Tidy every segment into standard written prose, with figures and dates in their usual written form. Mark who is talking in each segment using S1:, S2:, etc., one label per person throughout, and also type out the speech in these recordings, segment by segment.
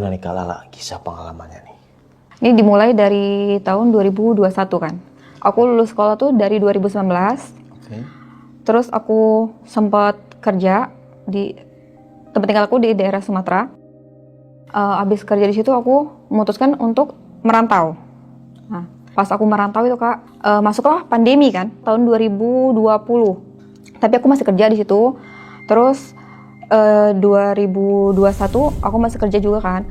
S1: Gimana nih Kak Lala, kisah pengalamannya nih?
S2: Ini dimulai dari tahun 2021 kan. Aku lulus sekolah tuh dari 2019.
S1: Oke.
S2: Terus aku sempat kerja di tempat tinggal aku di daerah Sumatera. Abis kerja di situ aku memutuskan untuk merantau. Nah, pas aku merantau itu Kak, masuklah pandemi kan, tahun 2020. Tapi aku masih kerja di situ. Terus 2021 aku masih kerja juga kan.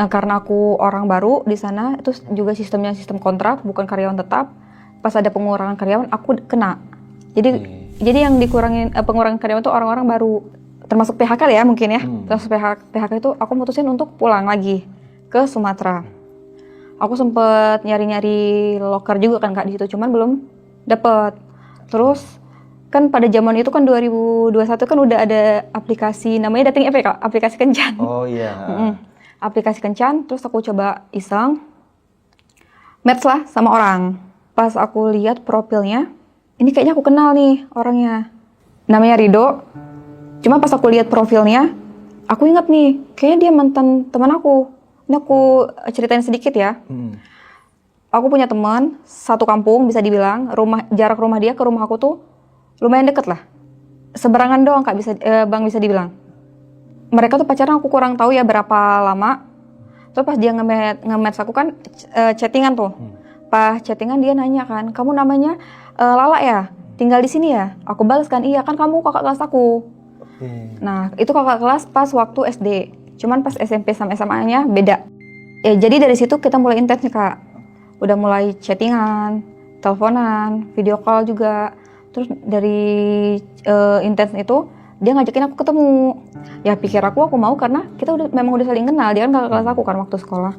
S2: Karena aku orang baru di sana, itu juga sistemnya sistem kontrak, bukan karyawan tetap. Pas ada pengurangan karyawan, aku kena. Jadi yang dikurangin pengurangan karyawan itu orang-orang baru, termasuk PHK ya mungkin ya. Termasuk PHK itu aku mutusin untuk pulang lagi ke Sumatera. Aku sempet nyari-nyari loker juga kan Kak di situ, cuman belum dapet. Terus kan pada zaman itu kan 2021 kan udah ada aplikasi namanya dating app ya Kak, aplikasi Kencan.
S1: Oh iya.
S2: Aplikasi Kencan, terus aku coba iseng match lah sama orang. Pas aku lihat profilnya, ini kayaknya aku kenal nih orangnya. Namanya Rido. Cuma pas aku lihat profilnya, aku ingat nih, kayaknya dia mantan teman aku. Ini aku ceritain sedikit ya. Aku punya teman satu kampung bisa dibilang, jarak rumah dia ke rumah aku tuh lumayan deket lah. Seberangan doang Kak Bang bisa dibilang. Mereka tuh pacaran aku kurang tahu ya berapa lama. Terus pas dia nge-match aku kan chattingan tuh. Pas chattingan dia nanya kan, kamu namanya Lala ya? Tinggal di sini ya? Aku balas kan, iya kan kamu kakak kelas aku. Nah itu kakak kelas pas waktu SD. Cuman pas SMP sama SMA-nya beda. Ya jadi dari situ kita mulai intens nih Kak. Udah mulai chattingan, teleponan, video call juga. Terus dari intens itu dia ngajakin aku ketemu. Ya pikir aku mau karena kita memang udah saling kenal. Dia kan kakak kelas aku kan waktu sekolah.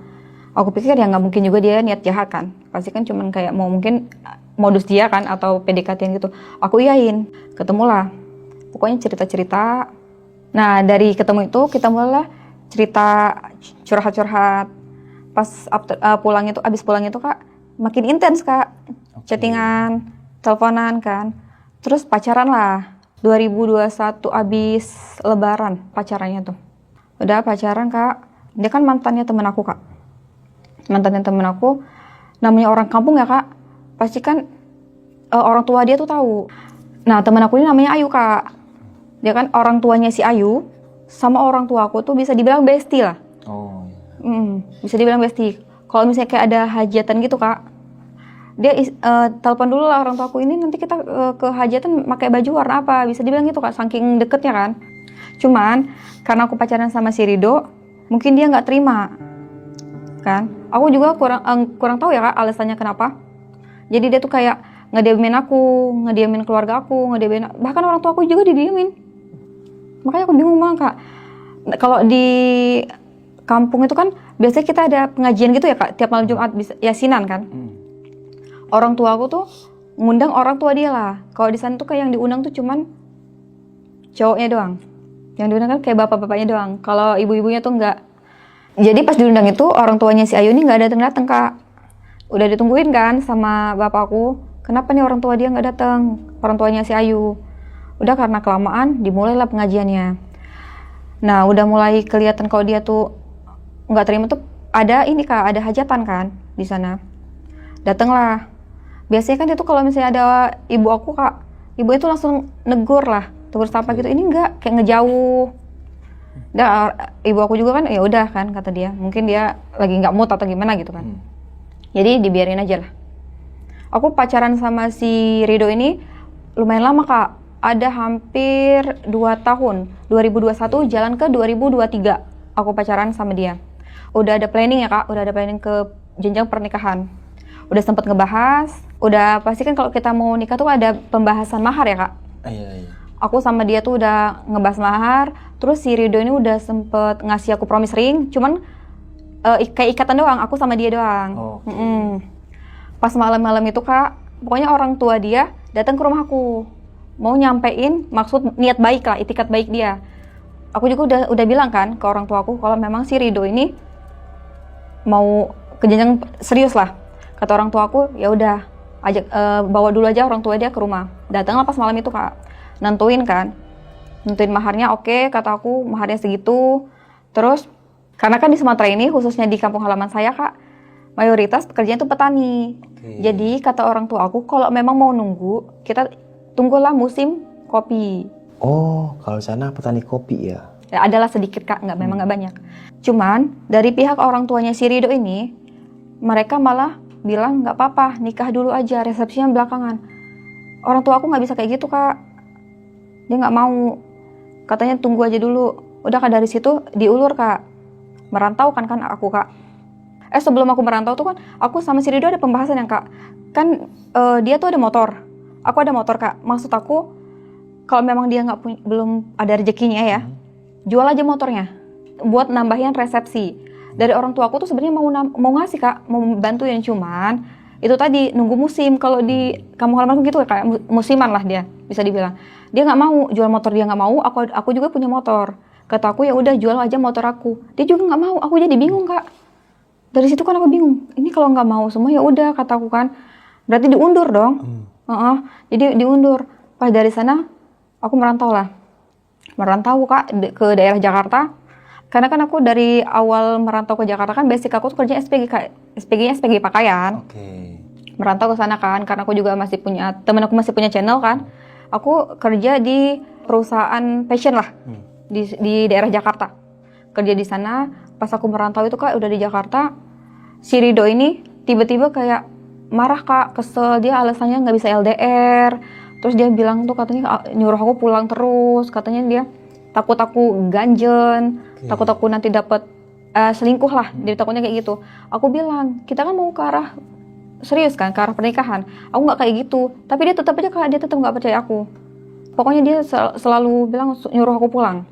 S2: Aku pikir ya nggak mungkin juga dia niat jahat kan. Pasti kan cuman kayak mungkin modus dia kan atau PDKT gitu. Aku iyain, ketemulah. Pokoknya cerita-cerita. Nah dari ketemu itu kita mulai cerita curhat-curhat. Pas abis pulang itu Kak makin intens Kak. Chattingan, teleponan kan. Terus pacaran lah. 2021 abis lebaran pacarannya tuh. Udah pacaran Kak. Dia kan mantannya temen aku Kak. Mantannya temen aku. Namanya orang kampung ya Kak. Pasti kan orang tua dia tuh tahu. Nah temen aku ini namanya Ayu Kak. Dia kan orang tuanya si Ayu. Sama orang tua aku tuh bisa dibilang bestie lah.
S1: Oh iya.
S2: Bisa dibilang bestie. Kalau misalnya kayak ada hajatan gitu Kak. Dia telepon dulu lah orang tua aku ini nanti kita ke hajatan pakai baju warna apa, bisa dibilang gitu Kak, saking deketnya kan. Cuman karena aku pacaran sama si Rido, mungkin dia nggak terima kan. Aku juga kurang tahu ya Kak alasannya kenapa. Jadi dia tuh kayak ngediamin aku, ngediamin keluarga aku, bahkan orang tua aku juga didiemin. Makanya aku bingung banget Kak. Kalau di kampung itu kan biasanya kita ada pengajian gitu ya Kak, tiap malam Jumat yasinan kan. Orang tua aku tuh ngundang orang tua dia lah. Kalau di sana tuh kayak yang diundang tuh cuman cowoknya doang. Yang diundang kan kayak bapak-bapaknya doang. Kalau ibu-ibunya tuh enggak. Jadi pas diundang itu orang tuanya si Ayu ini nggak datang Kak. Udah ditungguin kan sama bapakku. Kenapa nih orang tua dia nggak datang? Orang tuanya si Ayu. Udah karena kelamaan dimulailah pengajiannya. Nah udah mulai kelihatan kalau dia tuh nggak terima tuh ada ini Kak, ada hajatan kan di sana. Datanglah. Biasanya kan dia tuh kalau misalnya ada ibu aku Kak, ibu itu langsung negur lah, tegur sapa gitu. Ini enggak, kayak ngejauh. Ibu aku juga kan ya udah kan kata dia, mungkin dia lagi nggak mood atau gimana gitu kan. Jadi dibiarin aja lah. Aku pacaran sama si Rido ini lumayan lama Kak, ada hampir 2 tahun. 2021 jalan ke 2023 aku pacaran sama dia. Udah ada planning ya Kak, udah ada planning ke jenjang pernikahan. Udah sempet ngebahas, udah pasti kan kalau kita mau nikah tuh ada pembahasan mahar ya Kak.
S1: Iya.
S2: Aku sama dia tuh udah ngebahas mahar, terus si Rido ini udah sempet ngasih aku promise ring, cuman kayak ikatan doang, aku sama dia doang. Pas malam-malam itu Kak, pokoknya orang tua dia datang ke rumahku, mau nyampein maksud niat baik lah, itikat baik dia. Aku juga udah bilang kan ke orang tua aku kalau memang si Rido ini mau ke jenjang serius lah. Kata orang tua aku, ya udah ajak bawa dulu aja orang tua dia ke rumah. Datanglah pas malam itu Kak, nentuin maharnya. Oke, kata aku maharnya segitu. Terus Karena kan di Sumatera ini, khususnya di kampung halaman saya Kak, mayoritas pekerjaan itu petani. Jadi kata orang tua aku, kalau memang mau nunggu, kita tunggulah musim kopi.
S1: Oh, kalau sana petani kopi ya?
S2: Ya, adalah sedikit Kak, memang nggak banyak. Cuman dari pihak orang tuanya si Rido ini, mereka malah bilang nggak apa-apa, nikah dulu aja, resepsinya belakangan. Orang tua aku nggak bisa kayak gitu Kak. Dia nggak mau. Katanya tunggu aja dulu. Udah Kak, dari situ diulur Kak. Merantau kan aku Kak. Sebelum aku merantau tuh kan, aku sama si Rido ada pembahasan yang Kak. Kan dia tuh ada motor. Aku ada motor Kak. Maksud aku, kalau memang dia belum ada rezekinya ya, jual aja motornya. Buat nambahin resepsi. Dari orang tua aku tuh sebenarnya mau ngasih Kak, mau bantuin, cuman itu tadi nunggu musim. Kalau di kampung halaman gitu kayak musiman lah dia, bisa dibilang. Dia nggak mau jual motor, dia nggak mau. Aku juga punya motor. Kata aku ya udah jual aja motor aku. Dia juga nggak mau. Aku jadi bingung Kak. Dari situ kan aku bingung. Ini kalau nggak mau semua ya udah, kataku kan. Berarti diundur dong. Jadi diundur. Pas dari sana aku merantau lah. Merantau Kak ke daerah Jakarta. Karena kan aku dari awal merantau ke Jakarta kan basic aku tuh kerja SPG Kak. SPG-nya SPG pakaian. Merantau ke sana kan karena aku juga masih punya, temen aku masih punya channel kan. Aku kerja di perusahaan fashion lah. Di daerah Jakarta. Kerja di sana. Pas aku merantau itu Kak udah di Jakarta, si Rido ini tiba-tiba kayak marah Kak, kesel. Dia alasannya nggak bisa LDR. Terus dia bilang tuh katanya nyuruh aku pulang terus. Katanya dia takut aku ganjen, takut aku nanti dapat selingkuh lah. Dia takutnya kayak gitu. Aku bilang kita kan mau ke arah serius kan, ke arah pernikahan. Aku nggak kayak gitu. Tapi dia tetap aja Kak, dia tetap nggak percaya aku. Pokoknya dia selalu bilang nyuruh aku pulang.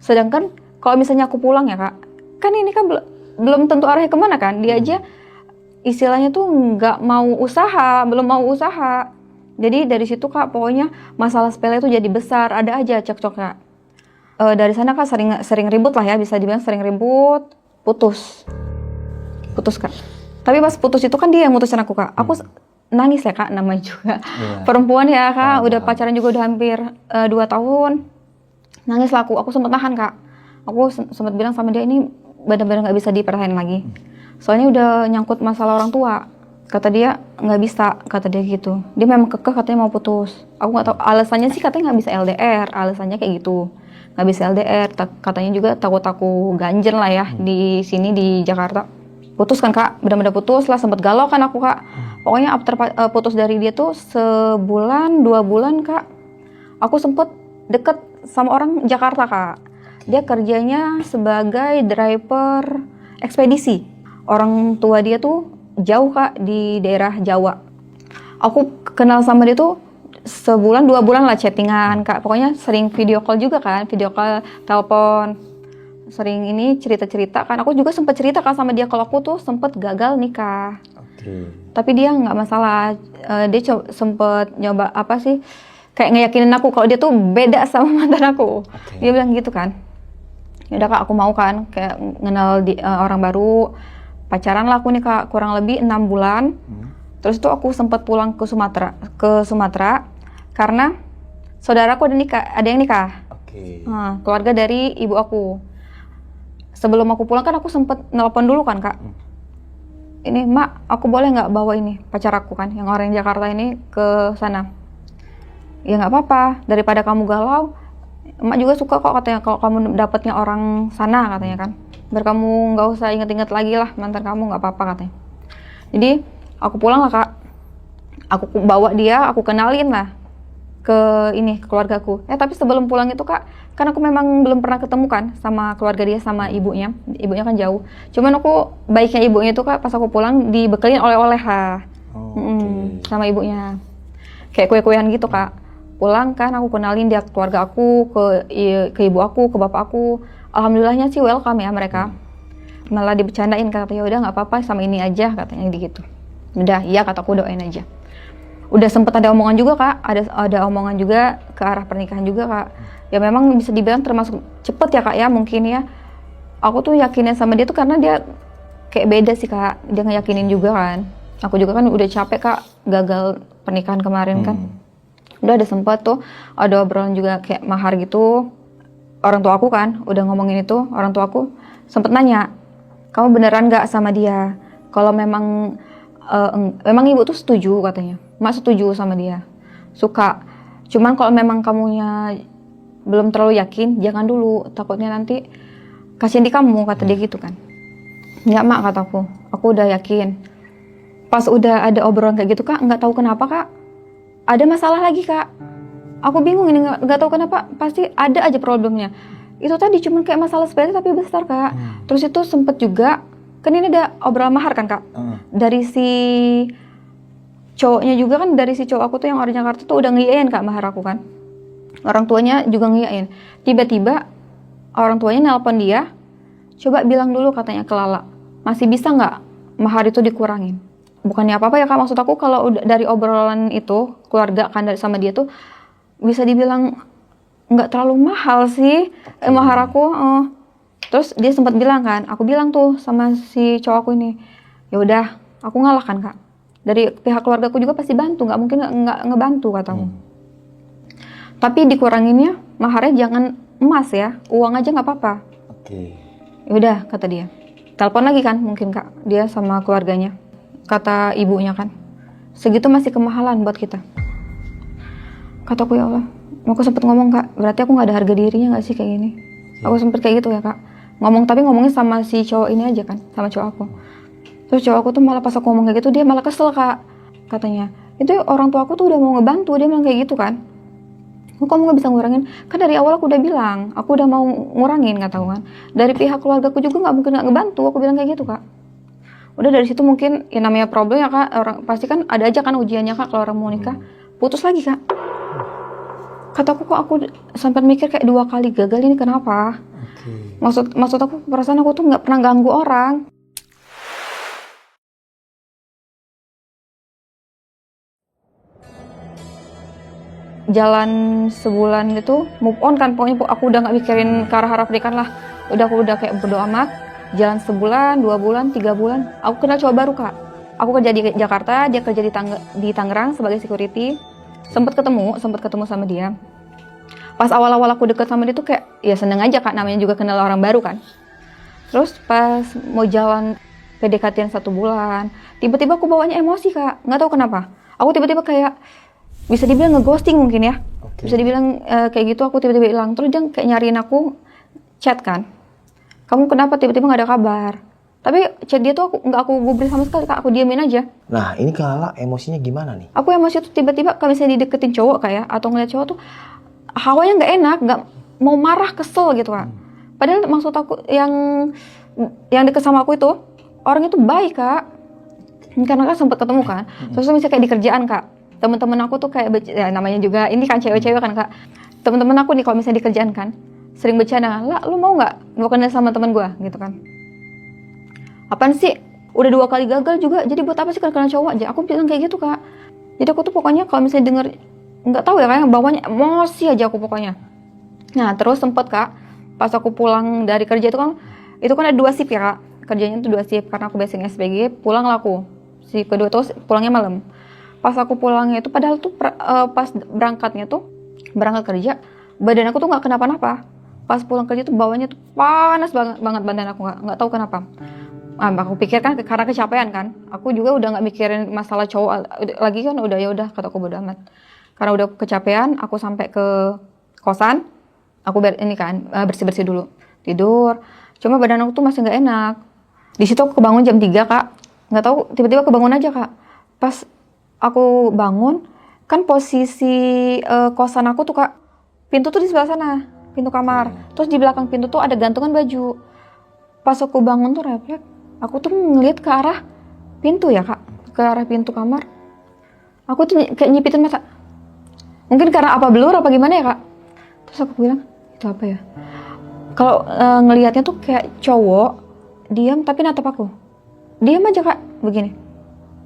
S2: Sedangkan kalau misalnya aku pulang ya Kak, kan ini kan belum tentu arahnya kemana kan. Dia aja istilahnya tuh nggak mau usaha, belum mau usaha. Jadi dari situ Kak, pokoknya masalah sepele itu jadi besar. Ada aja cekcok Kak. Dari sana Kak sering ribut lah ya, bisa dibilang sering ribut, putus Kak. Tapi pas putus itu kan dia yang mutusin aku Kak. Aku nangis ya Kak, namanya juga perempuan ya Kak. Udah pacaran juga udah hampir 2 tahun. Nangis lah aku sempat nahan Kak. Aku sempat bilang sama dia, ini benar-benar nggak bisa dipertahankan lagi. Soalnya udah nyangkut masalah orang tua. Kata dia nggak bisa, kata dia gitu. Dia memang kekeh katanya mau putus. Aku nggak tahu alasannya sih, katanya nggak bisa LDR. Alasannya kayak gitu, nggak bisa LDR. Katanya juga takut aku ganjen lah ya di sini di Jakarta. Putus kan Kak, benar-benar putus lah. Sempet galau kan aku Kak. Pokoknya after putus dari dia tuh 1-2 bulan Kak, aku sempet deket sama orang Jakarta Kak. Dia kerjanya sebagai driver ekspedisi. Orang tua dia tuh jauh Kak, di daerah Jawa. Aku kenal sama dia tuh 1-2 bulan lah chattingan Kak. Pokoknya sering video call juga kan, video call, telepon. Sering ini cerita-cerita kan. Aku juga sempat cerita kan sama dia kalau aku tuh sempat gagal nikah. Tapi dia nggak masalah. Dia sempet nyoba apa sih, kayak ngeyakinin aku kalau dia tuh beda sama mantan aku. Dia bilang gitu kan. Yaudah Kak, aku mau kan, kayak kenal orang baru. Pacaran lah aku nih Kak, kurang lebih 6 bulan. Terus tuh aku sempat pulang ke Sumatera karena saudaraku ada yang nikah. Keluarga dari ibu aku. Sebelum aku pulang kan aku sempat nelpon dulu kan Kak. Ini Mak, aku boleh nggak bawa ini pacar aku kan, yang orang Jakarta ini ke sana? Ya nggak apa-apa, daripada kamu galau. Emak juga suka kok katanya kalau kamu dapetnya orang sana katanya kan. Biar kamu nggak usah inget-inget lagi lah mantan kamu, nggak apa-apa katanya. Jadi aku pulang lah Kak. Aku bawa dia, aku kenalin lah ke keluargaku. Tapi sebelum pulang itu Kak, kan aku memang belum pernah ketemu kan sama keluarga dia, sama ibunya. Ibunya kan jauh. Cuman aku baiknya ibunya itu Kak, pas aku pulang dibekelin oleh-oleh lah. Sama ibunya. Kayak kue-kuean gitu Kak. Pulang kan aku kenalin dia keluarga aku, ke ibu aku, ke bapak aku. Alhamdulillahnya sih welcome ya mereka. Malah dibercandain, katanya udah nggak apa-apa sama ini aja katanya gitu. Udah iya kataku, doain aja. Udah sempet ada omongan juga Kak, ada omongan juga ke arah pernikahan juga Kak. Ya memang bisa dibilang termasuk cepet ya Kak ya, mungkin ya. Aku tuh yakinnya sama dia tuh karena dia kayak beda sih Kak. Dia ngeyakinin juga kan. Aku juga kan udah capek Kak, gagal pernikahan kemarin kan. Udah ada sempat tuh ada obrolan juga kayak mahar gitu. Orang tua aku kan udah ngomongin itu, orang tua aku sempet nanya, kamu beneran nggak sama dia? Kalau memang memang ibu tuh setuju katanya, mak setuju sama dia, suka. Cuman kalau memang kamunya belum terlalu yakin, jangan dulu, takutnya nanti kasihan di kamu, kata dia gitu kan. Nggak mak, kataku, aku udah yakin. Pas udah ada obrolan kayak gitu kak, nggak tahu kenapa kak, ada masalah lagi kak. Aku bingung ini, nggak tahu kenapa, pasti ada aja problemnya. Itu tadi cuma kayak masalah sepele tapi besar kak. Terus itu sempet juga, kan ini ada obrolan mahar kan kak. Dari si cowoknya juga kan, dari si cowok aku tuh yang orang Jakarta tuh udah ngiyain kak mahar aku kan. Orang tuanya juga ngiyain. Tiba-tiba orang tuanya nelpon dia, coba bilang dulu katanya ke Lala, masih bisa nggak mahar itu dikurangin? Bukannya apa-apa ya kak, maksud aku kalau udah dari obrolan itu keluarga kan sama dia tuh bisa dibilang nggak terlalu mahal sih mahar aku. Terus dia sempat bilang kan, aku bilang tuh sama si cowok aku ini, ya udah aku ngalah kan kak, dari pihak keluarga aku juga pasti bantu, nggak mungkin nggak ngebantu kataku. Tapi dikuranginnya maharnya jangan emas ya, uang aja nggak apa-apa. Ya udah kata dia. Telepon lagi kan mungkin kak, dia sama keluarganya. Kata ibunya kan, segitu masih kemahalan buat kita. Kataku ya Allah, aku sempet ngomong kak, berarti aku nggak ada harga dirinya nggak sih kayak gini. Aku sempet kayak gitu ya kak, ngomong, tapi ngomongnya sama si cowok ini aja kan, sama cowok aku. Terus cowok aku tuh malah pas aku ngomong kayak gitu, dia malah kesel kak. Katanya, itu orang tua aku tuh udah mau ngebantu, dia bilang kayak gitu kan. Kamu nggak bisa ngurangin? Kan dari awal aku udah bilang, aku udah mau ngurangin, nggak tahu kan. Dari pihak keluarga aku juga nggak mungkin nggak ngebantu, aku bilang kayak gitu kak. Udah dari situ mungkin ya namanya problem ya kak, orang pasti kan ada aja kan ujiannya kak kalau orang mau nikah. Putus lagi kak. Kataku kok aku sampai mikir kayak 2 kali gagal ini kenapa? Maksud aku, perasaan aku tuh nggak pernah ganggu orang. Jalan sebulan itu move on kan, pokoknya aku udah nggak mikirin ke arah pernikahan lah. Aku udah kayak bodo amat. Jalan sebulan, 2 bulan, 3 bulan, aku kenal cowok baru kak. Aku kerja di Jakarta, dia kerja di Tangerang sebagai security. Sempet ketemu sama dia. Pas awal-awal aku deket sama dia tuh kayak ya seneng aja kak, namanya juga kenal orang baru kan. Terus pas mau jalan PDKT-an 1 bulan, tiba-tiba aku bawanya emosi kak, nggak tahu kenapa. Aku tiba-tiba kayak bisa dibilang ngeghosting mungkin ya. Bisa dibilang kayak gitu, aku tiba-tiba hilang. Terus dia kayak nyariin aku, chat kan, kamu kenapa tiba-tiba nggak ada kabar? Tapi chat dia tuh nggak aku gubris sama sekali kak, aku diamin aja.
S1: Nah ini Kak Lala emosinya gimana nih?
S2: Aku emosi tuh tiba-tiba kalau misalnya dideketin cowok kayak atau ngeliat cowok tuh hawanya nggak enak, nggak mau marah, kesel gitu kak. Padahal maksud aku yang deket sama aku itu orangnya tuh baik kak. Karena kan sempet ketemu kan. Terus misalnya kayak di kerjaan kak, teman-teman aku tuh kayak ya namanya juga ini kan cewek-cewek kan kak. Teman-teman aku nih kalau misalnya di kerjaan kan sering bercanda, lah lu mau nggak kenal sama teman gue gitu kan. Apaan sih, udah 2 kali gagal juga, jadi buat apa sih kenal cowok aja? Aku bilang kayak gitu kak. Jadi aku tuh pokoknya kalau misalnya denger, nggak tahu ya kayak bawahnya emosi aja aku pokoknya. Nah terus sempet kak, pas aku pulang dari kerja itu kan ada 2 shift ya kak, kerjanya tuh 2 shift karena aku basing SPG. Pulang lah aku, shift kedua tuh pulangnya malam. Pas aku pulangnya itu padahal tuh pas berangkat kerja, badan aku tuh nggak kenapa-napa. Pas pulang kerja tuh bawahnya tuh panas banget badan aku, nggak tahu kenapa. Aku pikir kan karena kecapean kan. Aku juga udah nggak mikirin masalah cowok lagi kan, udah ya udah kata aku bodo amat. Karena udah kecapean, aku sampai ke kosan, aku bersih-bersih dulu, tidur. Cuma badan aku tuh masih nggak enak. Di situ aku kebangun jam 3 kak, nggak tahu tiba-tiba kebangun aja kak. Pas aku bangun, kan posisi kosan aku tuh kak, pintu tuh di sebelah sana, pintu kamar. Terus di belakang pintu tuh ada gantungan baju. Pas aku bangun tuh refleks, aku tuh ngeliat ke arah pintu ya kak, ke arah pintu kamar. Aku tuh kayak nyipitin mata. Mungkin karena apa blur apa gimana ya kak. Terus aku bilang, itu apa ya? Kalau ngelihatnya tuh kayak cowok diam tapi natap aku. Diam aja kak, begini.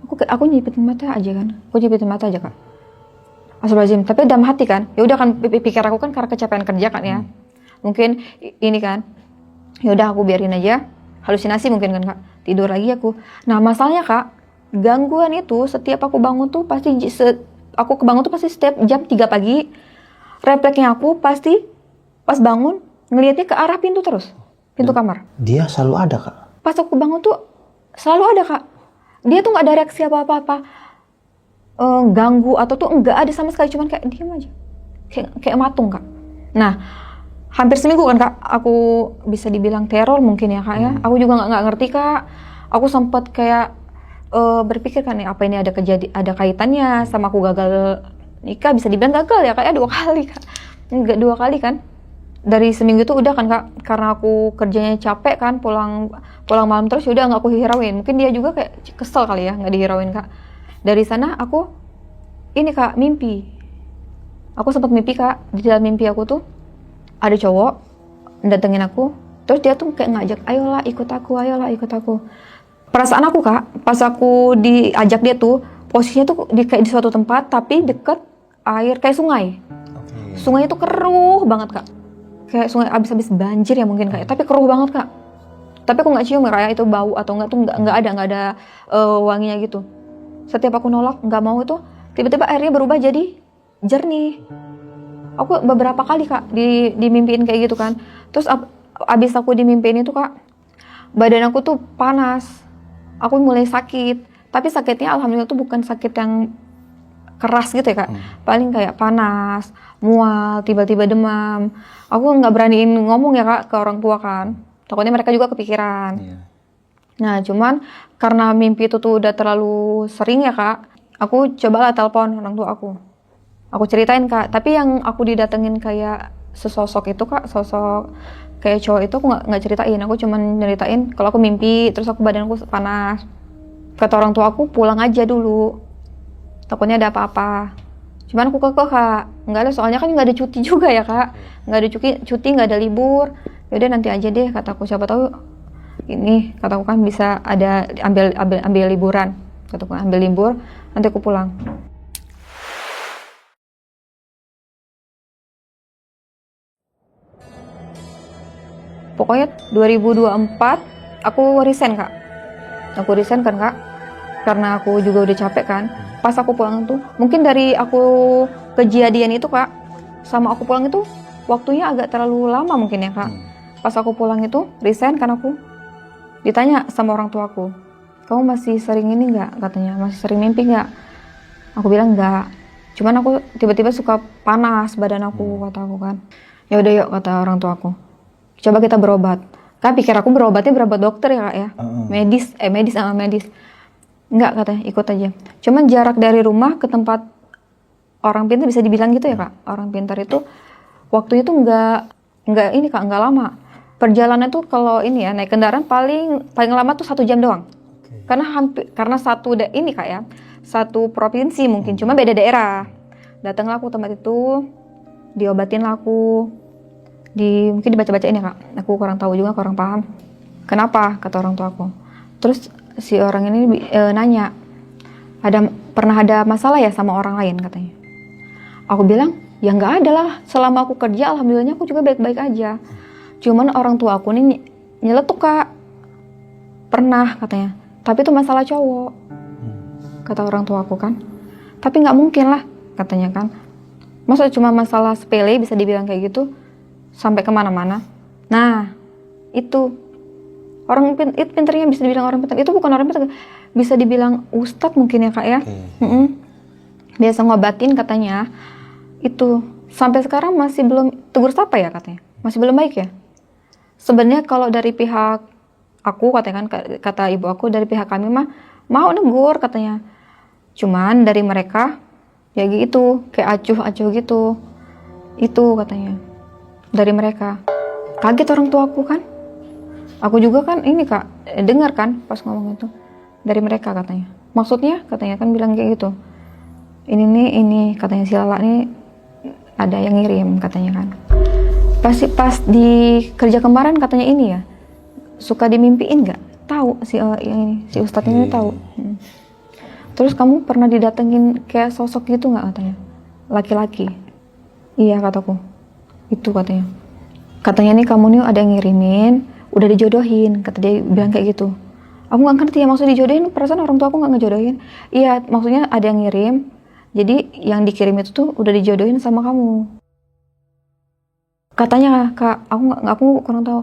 S2: Aku nyipitin mata aja kan. Kak. Astagfirullahaladzim, tapi dalam hati kan. Ya udah kan pikir aku kan karena kecapean kerja kan ya. Mungkin ini kan. Ya udah aku biarin aja. Halusinasi mungkin kan kak. Tidur lagi aku. Nah masalahnya kak, gangguan itu setiap aku bangun tuh pasti aku kebangun tuh pasti setiap jam 3 pagi. Refleksnya aku pasti pas bangun ngelihatnya ke arah pintu terus. pintu kamar.
S1: Dia selalu ada, Kak?
S2: Pas aku bangun tuh selalu ada, Kak. Dia tuh nggak ada reaksi apa-apa, ganggu atau tuh nggak ada sama sekali, cuman kayak diam aja, kayak matung, Kak. Nah, hampir seminggu kan, Kak, aku bisa dibilang teror mungkin ya, Kak, ya. Aku juga nggak ngerti, Kak. Aku sempat kayak berpikir kan, nih apa ini ada kaitannya sama aku gagal nikah. Bisa dibilang gagal ya, Kak, ya, 2 kali, Kak. Enggak 2 kali kan. Dari seminggu itu udah kan, Kak, karena aku kerjanya capek kan, pulang malam terus, udah nggak aku hirauin. Mungkin dia juga kayak kesel kali ya nggak dihirauin, Kak. Dari sana aku ini, Kak, mimpi. Aku sempat mimpi, Kak. Di dalam mimpi aku tuh ada cowok datengin aku, terus dia tuh kayak ngajak, ayolah ikut aku. Perasaan aku, Kak, pas aku diajak dia tuh, posisinya tuh kayak di suatu tempat tapi deket air, kayak sungai. Sungai itu keruh banget, Kak. Kayak sungai abis banjir ya mungkin, Kak, tapi keruh banget, Kak. Tapi aku nggak cium kayak itu bau atau enggak tuh, nggak ada wanginya gitu. Setiap aku nolak nggak mau itu, tiba-tiba airnya berubah jadi jernih. Aku beberapa kali, Kak, dimimpiin kayak gitu kan. Terus abis aku dimimpiin itu, Kak, badan aku tuh panas. Aku mulai sakit. Tapi sakitnya alhamdulillah tuh bukan sakit yang keras gitu ya, Kak. Paling kayak panas, mual, tiba-tiba demam. Aku nggak beraniin ngomong ya, Kak, ke orang tua kan. Takutnya mereka juga kepikiran. Nah, cuman karena mimpi itu tuh udah terlalu sering ya, Kak, aku cobalah telepon orang tua aku. Aku ceritain, Kak, tapi yang aku didatengin kayak sesosok itu, Kak, sosok kayak cowok itu aku nggak ceritain. Aku cuman nyeritain kalau aku mimpi, terus badanku panas. Kata orang tua aku, pulang aja dulu, takutnya ada apa-apa. Cuman aku kekeh, Kak, nggak ada, soalnya kan nggak ada cuti juga ya, Kak. Nggak ada cuti, nggak ada libur. Yaudah nanti aja deh, kataku, siapa tahu ini, kataku kan bisa ada ambil liburan. Kataku ambil libur, nanti aku pulang. Pokoknya 2024 aku resign, Kak. Aku resign kan, Kak, karena aku juga udah capek kan. Pas aku pulang tuh, mungkin dari aku kejadian itu, Kak, sama aku pulang itu waktunya agak terlalu lama mungkin ya, Kak. Pas aku pulang itu resign kan, aku ditanya sama orang tuaku, kamu masih sering ini nggak, katanya, masih sering mimpi nggak? Aku bilang nggak, cuman aku tiba-tiba suka panas badan aku, kata aku kan. Ya udah yuk, kata orang tuaku, coba kita berobat. Kak, pikir aku berobatnya berobat dokter ya, Kak, ya. Medis. Enggak, katanya, ikut aja. Cuman jarak dari rumah ke tempat orang pintar, bisa dibilang gitu ya, Kak. Orang pintar itu waktunya tuh enggak ini, Kak, enggak lama. Perjalanan tuh kalau ini ya, naik kendaraan paling lama tuh 1 jam doang. Karena ini, Kak, ya. Satu provinsi mungkin, cuma beda daerah. Datanglah aku tempat itu, diobatin lah aku. Mungkin dibaca-bacain ya, Kak. Aku kurang tahu juga, kurang paham. Kenapa, kata orang tua aku. Terus si orang ini nanya, pernah ada masalah ya sama orang lain, katanya. Aku bilang, ya nggak ada lah. Selama aku kerja, alhamdulillahnya aku juga baik-baik aja. Cuman orang tua aku nih nyeletuk, Kak. Pernah, katanya. Tapi itu masalah cowok, kata orang tua aku kan. Tapi nggak mungkin lah, katanya kan. Masa cuma masalah sepele bisa dibilang kayak gitu, sampai kemana-mana. Nah, itu itu pinternya, bisa dibilang orang pintar. Itu bukan orang pintar, bisa dibilang ustadz mungkin ya, Kak, ya. Biasa ngobatin, katanya. Itu sampai sekarang masih belum tegur sapa ya, katanya, masih belum baik ya. Sebenarnya kalau dari pihak aku, katanya kan, kata ibu aku, dari pihak kami mah mau negur, katanya. Cuman dari mereka ya gitu, kayak acuh gitu. Itu katanya dari mereka. Kaget orang tua aku kan. Aku juga kan ini, Kak, dengar kan pas ngomong itu dari mereka, katanya. Maksudnya, katanya kan bilang kayak gitu. Ini katanya, si Lala nih ada yang ngirim, katanya kan. Pas di kerja kemarin, katanya ini ya, suka dimimpiin nggak? Tahu si ustadz ini tahu. Terus kamu pernah didatengin kayak sosok gitu nggak, katanya? Laki-laki. Iya, kataku. Itu katanya. Katanya nih, kamu nih ada yang ngirimin, udah dijodohin, kata dia, bilang kayak gitu. Aku nggak ngerti ya maksud dijodohin, perasaan orang tua aku nggak ngejodohin. Iya, maksudnya ada yang ngirim, jadi yang dikirim itu tuh udah dijodohin sama kamu. Katanya, Kak, aku kurang tahu.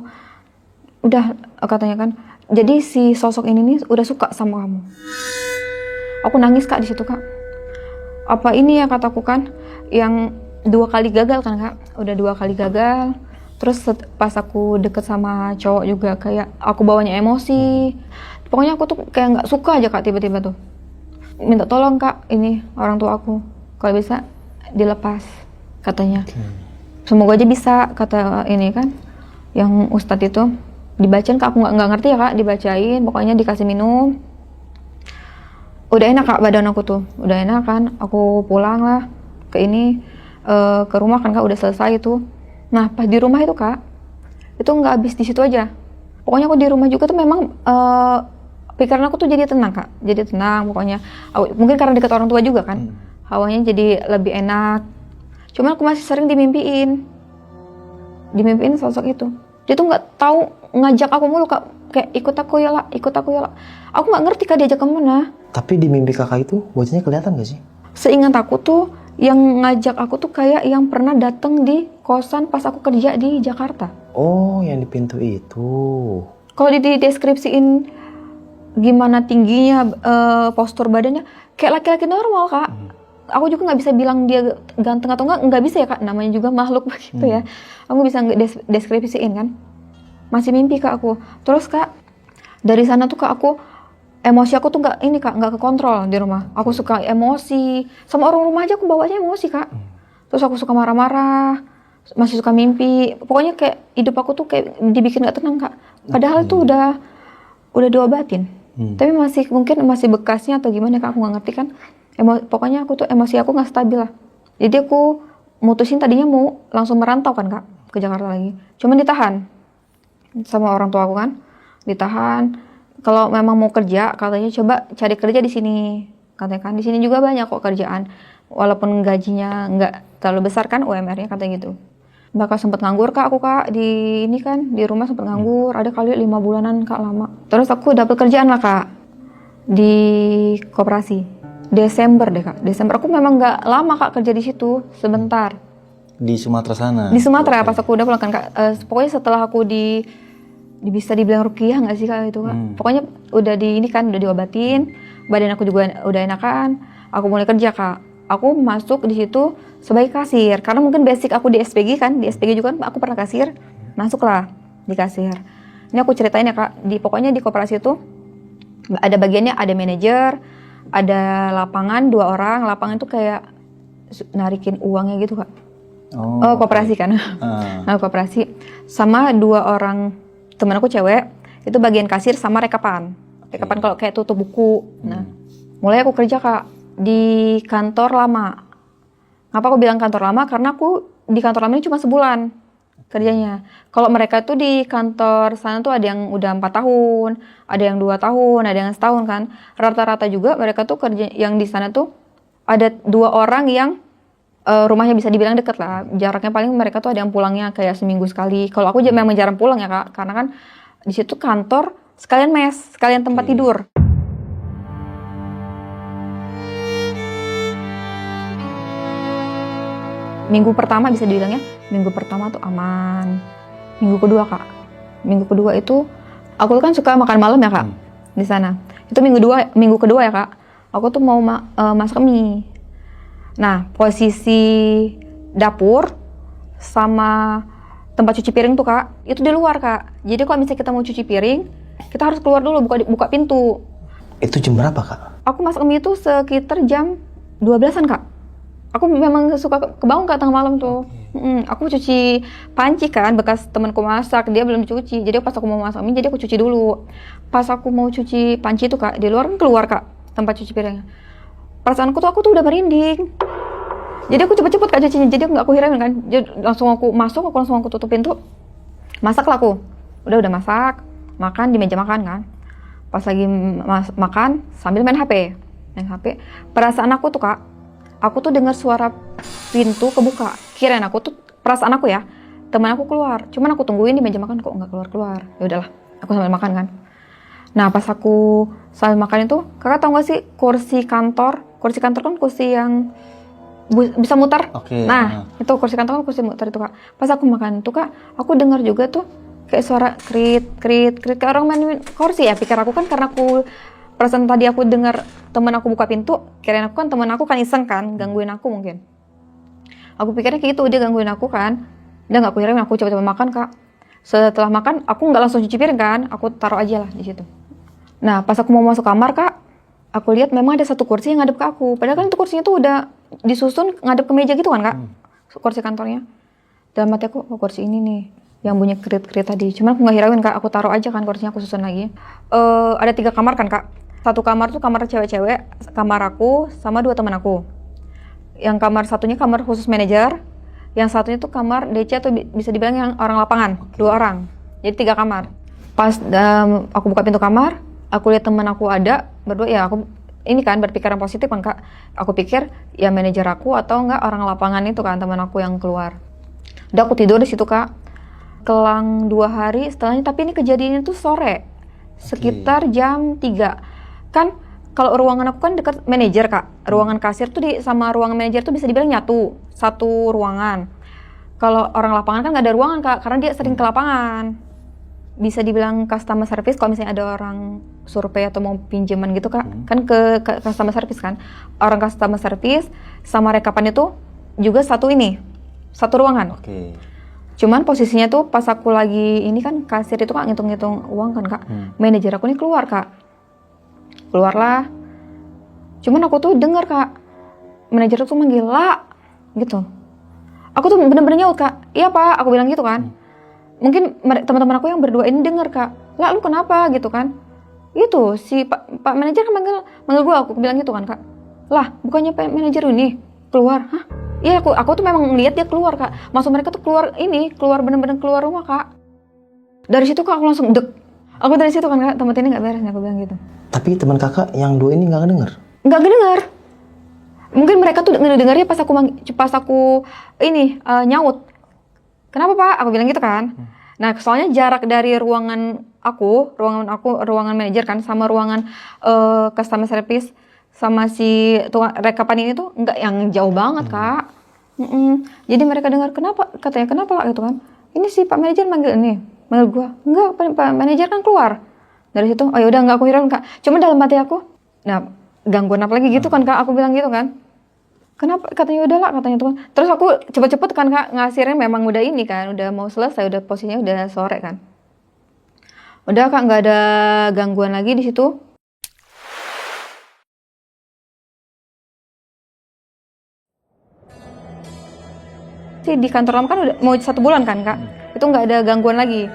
S2: Udah, katanya kan. Jadi si sosok ini nih udah suka sama kamu. Aku nangis Kak di situ Kak. Apa ini ya kataku kan, yang 2 kali gagal kan Kak. Udah 2 kali gagal. Terus pas aku deket sama cowok juga kayak aku bawanya emosi. Pokoknya aku tuh kayak nggak suka aja Kak tiba-tiba tuh. Minta tolong Kak, ini orang tua aku. Kalau bisa dilepas katanya. Semoga aja bisa, kata ini kan yang ustadz itu. Dibacain Kak, aku nggak ngerti ya Kak, dibacain, pokoknya dikasih minum. Udah enak Kak badan aku tuh, udah enak kan. Aku pulang lah ke ini, ke rumah kan Kak, udah selesai itu. Nah pas di rumah itu Kak, itu nggak habis di situ aja. Pokoknya aku di rumah juga tuh memang pikiran aku tuh jadi tenang Kak, jadi tenang pokoknya. Mungkin karena dekat orang tua juga kan, hawanya jadi lebih enak. Cuman aku masih sering dimimpiin sosok itu. Dia tuh nggak tahu ngajak aku mulu Kak, kayak ikut aku ya lah. Aku nggak ngerti Kak diajak kemana.
S1: Tapi di mimpi kakak itu wajahnya kelihatan gak sih?
S2: Seingat aku tuh yang ngajak aku tuh kayak yang pernah datang di kosan pas aku kerja di Jakarta.
S1: Oh, yang di pintu itu.
S2: Kalau dideskripsiin gimana tingginya, postur badannya kayak laki-laki normal Kak. Aku juga nggak bisa bilang dia ganteng atau nggak bisa ya Kak, namanya juga makhluk begitu ya. Aku bisa deskripsiin kan. Masih mimpi Kak aku. Terus Kak, dari sana tuh Kak aku emosi aku tuh nggak kekontrol di rumah. Aku suka emosi sama orang rumah aja, aku bawanya emosi Kak. Terus aku suka marah-marah, masih suka mimpi. Pokoknya kayak hidup aku tuh kayak dibikin nggak tenang Kak. Padahal itu udah diobatin. Tapi mungkin masih bekasnya atau gimana Kak, aku nggak ngerti kan. Pokoknya aku tuh emosi aku nggak stabil lah. Jadi aku mutusin tadinya mau langsung merantau kan Kak ke Jakarta lagi. Cuman ditahan sama orang tua aku kan, ditahan. Kalau memang mau kerja, katanya coba cari kerja di sini. Katanya kan di sini juga banyak kok kerjaan, walaupun gajinya nggak terlalu besar kan UMR-nya katanya gitu. Bakal sempet nganggur Kak aku Kak di ini kan di rumah sempet nganggur, ada kali 5 bulanan Kak lama. Terus aku dapet kerjaan lah Kak di koperasi. Desember deh Kak, Desember aku memang nggak lama Kak kerja di situ, sebentar.
S3: Di Sumatera sana?
S2: Di Sumatera pas aku udah pulang kan Kak, pokoknya setelah aku bisa dibilang rukiah nggak sih Kak itu Kak. Pokoknya udah ini kan udah diobatin, badan aku juga udah enakan, aku mulai kerja Kak. Aku masuk di situ sebagai kasir, karena mungkin basic aku di SPG kan, di SPG juga kan aku pernah kasir, masuklah di kasir. Ini aku ceritain ya Kak, pokoknya di koperasi itu ada bagiannya, ada manajer, ada lapangan 2 orang, lapangan itu kayak narikin uangnya gitu Kak. Oh koperasi kan, nah koperasi sama 2 orang teman aku cewek, itu bagian kasir sama rekapan kalau kayak tutup buku. Nah mulai aku kerja Kak di kantor lama. Ngapa aku bilang kantor lama? Karena aku di kantor lama ini cuma sebulan kerjanya. Kalau mereka tuh di kantor sana tuh ada yang udah 4 tahun, ada yang 2 tahun, ada yang setahun kan. Rata-rata juga mereka tuh kerja yang di sana tuh ada 2 orang yang rumahnya bisa dibilang deket lah. Jaraknya paling mereka tuh ada yang pulangnya kayak seminggu sekali. Kalau aku memang jarang pulang ya Kak, karena kan di situ kantor sekalian mes, sekalian tempat tidur. Minggu pertama bisa dibilangnya, minggu pertama tuh aman. Minggu kedua Kak, minggu kedua itu aku kan suka makan malam ya Kak di sana. Itu minggu kedua ya Kak, aku tuh mau masak mie. Nah posisi dapur sama tempat cuci piring tuh Kak, itu di luar Kak. Jadi kalau misalnya kita mau cuci piring, kita harus keluar dulu, buka pintu.
S1: Itu jam berapa Kak?
S2: Aku masak mie itu sekitar jam 12-an Kak. Aku memang suka kebangun Kak tengah malam tuh. Aku cuci panci kan, bekas temanku masak, dia belum cuci. Jadi pas aku mau masak mie, jadi aku cuci dulu. Pas aku mau cuci panci tuh Kak, di luar kan keluar Kak, tempat cuci piringnya. Perasaanku tuh aku tuh udah merinding. Jadi aku cepet-cepet Kak cucinya, jadi nggak aku hiramin kan. Jadi langsung aku masuk, langsung aku tutup pintu. Masak lah aku. Udah masak, makan di meja makan kan. Pas lagi makan sambil main HP. Perasaan aku tuh Kak, aku tuh dengar suara pintu kebuka. Kirain aku tuh, perasaan aku ya, teman aku keluar. Cuman aku tungguin di meja makan kok nggak keluar. Ya udahlah, aku sambil makan kan. Nah pas aku sambil makan itu, Kakak tahu nggak sih kursi kantor? Kursi kantor kan kursi yang bisa muter. Nah itu kursi kantor kan kursi muter itu Kak. Pas aku makan itu Kak, aku dengar juga tuh kayak suara krit krit krit, kayak orang main kursi ya, pikir aku kan, karena aku perasaan tadi aku dengar temen aku buka pintu, kirain aku kan temen aku kan iseng kan gangguin aku mungkin. Aku pikirnya kayak gitu, dia gangguin aku kan. Udah nggak, aku kirain aku coba-coba makan Kak. Setelah makan aku nggak langsung cuci piring kan, aku taruh aja lah di situ. Nah pas aku mau masuk kamar Kak, aku lihat memang ada satu kursi yang ngadep ke aku. Padahal kan itu kursinya tuh udah disusun ngadep ke meja gitu kan Kak, kursi kantornya. Dalam hati aku, oh kursi ini nih yang bunyi krit-krit tadi. Cuman aku nggak hirauin Kak, aku taruh aja kan kursinya, aku susun lagi. Ada 3 kamar kan Kak. Satu kamar tuh kamar cewek-cewek, kamar aku sama 2 teman aku. Yang kamar satunya kamar khusus manajer, yang satunya tuh kamar DC atau bisa dibilang yang orang lapangan, 2 orang. Jadi 3 kamar. Pas aku buka pintu kamar, aku lihat teman aku ada berdua, ya aku ini kan berpikiran positif kan Kak. Aku pikir ya manajer aku atau enggak orang lapangan itu kan, teman aku yang keluar. Udah aku tidur di situ Kak. Kelang 2 hari setelahnya, tapi ini kejadiannya tuh sore. Sekitar jam 3. Kan kalau ruangan aku kan dekat manajer Kak. Ruangan kasir tuh sama ruangan manajer tuh bisa dibilang nyatu, satu ruangan. Kalau orang lapangan kan nggak ada ruangan Kak, karena dia sering ke lapangan. Bisa dibilang customer service kalau misalnya ada orang survei atau mau pinjaman gitu Kak. Kan ke customer service kan. Orang customer service sama rekapan itu juga satu ruangan.
S3: Oke.
S2: Cuman posisinya tuh pas aku lagi ini kan kasir itu Kak ngitung-ngitung uang kan Kak. Manajer aku nih keluar Kak. Keluarlah. Cuman aku tuh dengar Kak, manajer tuh manggil "La" gitu. Aku tuh bener-bener nyaut Kak. "Iya Pak," aku bilang gitu kan. Mungkin teman-teman aku yang berdua ini dengar Kak. "La, lu kenapa?" gitu kan. Itu si Pak manajer kan manggil gua, aku bilang gitu kan Kak. "Lah, bukannya Pak manajer ini keluar?" Hah? Iya, aku tuh memang ngeliat dia keluar Kak. Maksud mereka tuh keluar bener-bener keluar rumah Kak. Dari situ Kak aku langsung dek. Aku dari situ kan Kak, tempat ini nggak beres, aku bilang gitu.
S1: Tapi teman kakak yang 2 ini nggak ngedenger?
S2: Nggak ngedenger. Mungkin mereka tuh ngedengarnya pas aku nyaut. "Kenapa Pak?" Aku bilang gitu kan. Nah soalnya jarak dari ruangan manajer kan sama ruangan customer service sama si rekapan ini tuh nggak yang jauh banget Kak. Jadi mereka dengar, katanya kenapa lah gitu kan. "Ini si Pak manajer manggil gua." "Enggak, Pak manajer kan keluar." Dari situ, oh yaudah nggak aku hirauin Kak. Cuma dalam hati aku, nah gangguan apa lagi gitu kan Kak, aku bilang gitu kan. "Kenapa?" Katanya "Udah lah," katanya tuh kan. Terus aku cepet-cepet kan Kak, ngasirin memang udah ini kan, udah mau selesai, udah posisinya udah sore kan. Udah Kak, nggak ada gangguan lagi di situ. Di kantor lama kan udah mau 1 bulan kan Kak, itu nggak ada gangguan lagi.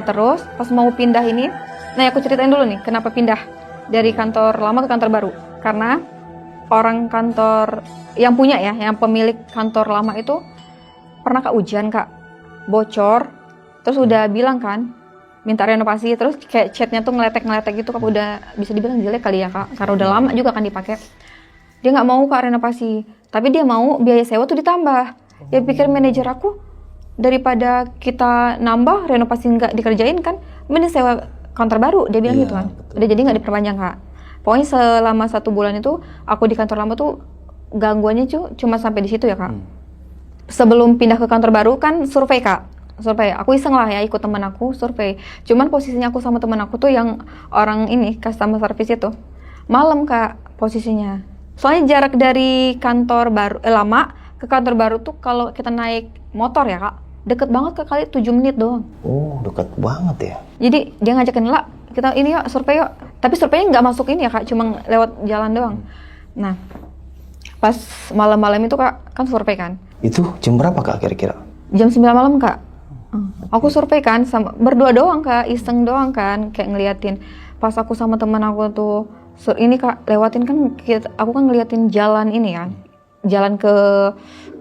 S2: Terus pas mau pindah ini, nah aku ceritain dulu nih kenapa pindah dari kantor lama ke kantor baru. Karena orang kantor yang punya ya, yang pemilik kantor lama itu pernah Kak ujian Kak, bocor, terus udah bilang kan minta renovasi, terus kayak catnya tuh ngeletek gitu Kak, udah bisa dibilang jelek kali ya Kak, karena udah lama juga kan dipakai. Dia nggak mau Kak renovasi, tapi dia mau biaya sewa tuh ditambah. Ya pikir manajer aku, daripada kita nambah renovasi nggak dikerjain kan, mending sewa kantor baru, dia bilang gitu kan.
S3: Betul.
S2: Udah jadi nggak diperpanjang Kak. Pokoknya selama 1 bulan itu aku di kantor lama tuh gangguannya cuma sampai di situ ya Kak. Sebelum pindah ke kantor baru kan survei Kak. Survei, aku iseng lah ya ikut teman aku survei. Cuman posisinya aku sama teman aku tuh yang orang ini customer service itu malam Kak posisinya. Soalnya jarak dari kantor baru lama ke kantor baru tuh kalau kita naik motor ya Kak, deket banget Kak, kali 7 menit doang.
S1: Oh, dekat banget ya.
S2: Jadi dia ngajakin, "La, kita ini yuk survei yuk." Tapi surveinya nggak masuk ini ya Kak, cuma lewat jalan doang. Nah pas malam-malam itu Kak, kan survei kan.
S1: Itu jam berapa Kak kira-kira?
S2: Jam 9 malam Kak. Aku survei kan, sama berdua doang Kak, iseng doang kan, kayak ngeliatin. Pas aku sama teman aku tuh ini Kak, lewatin kan, aku kan ngeliatin jalan ini kan, jalan ke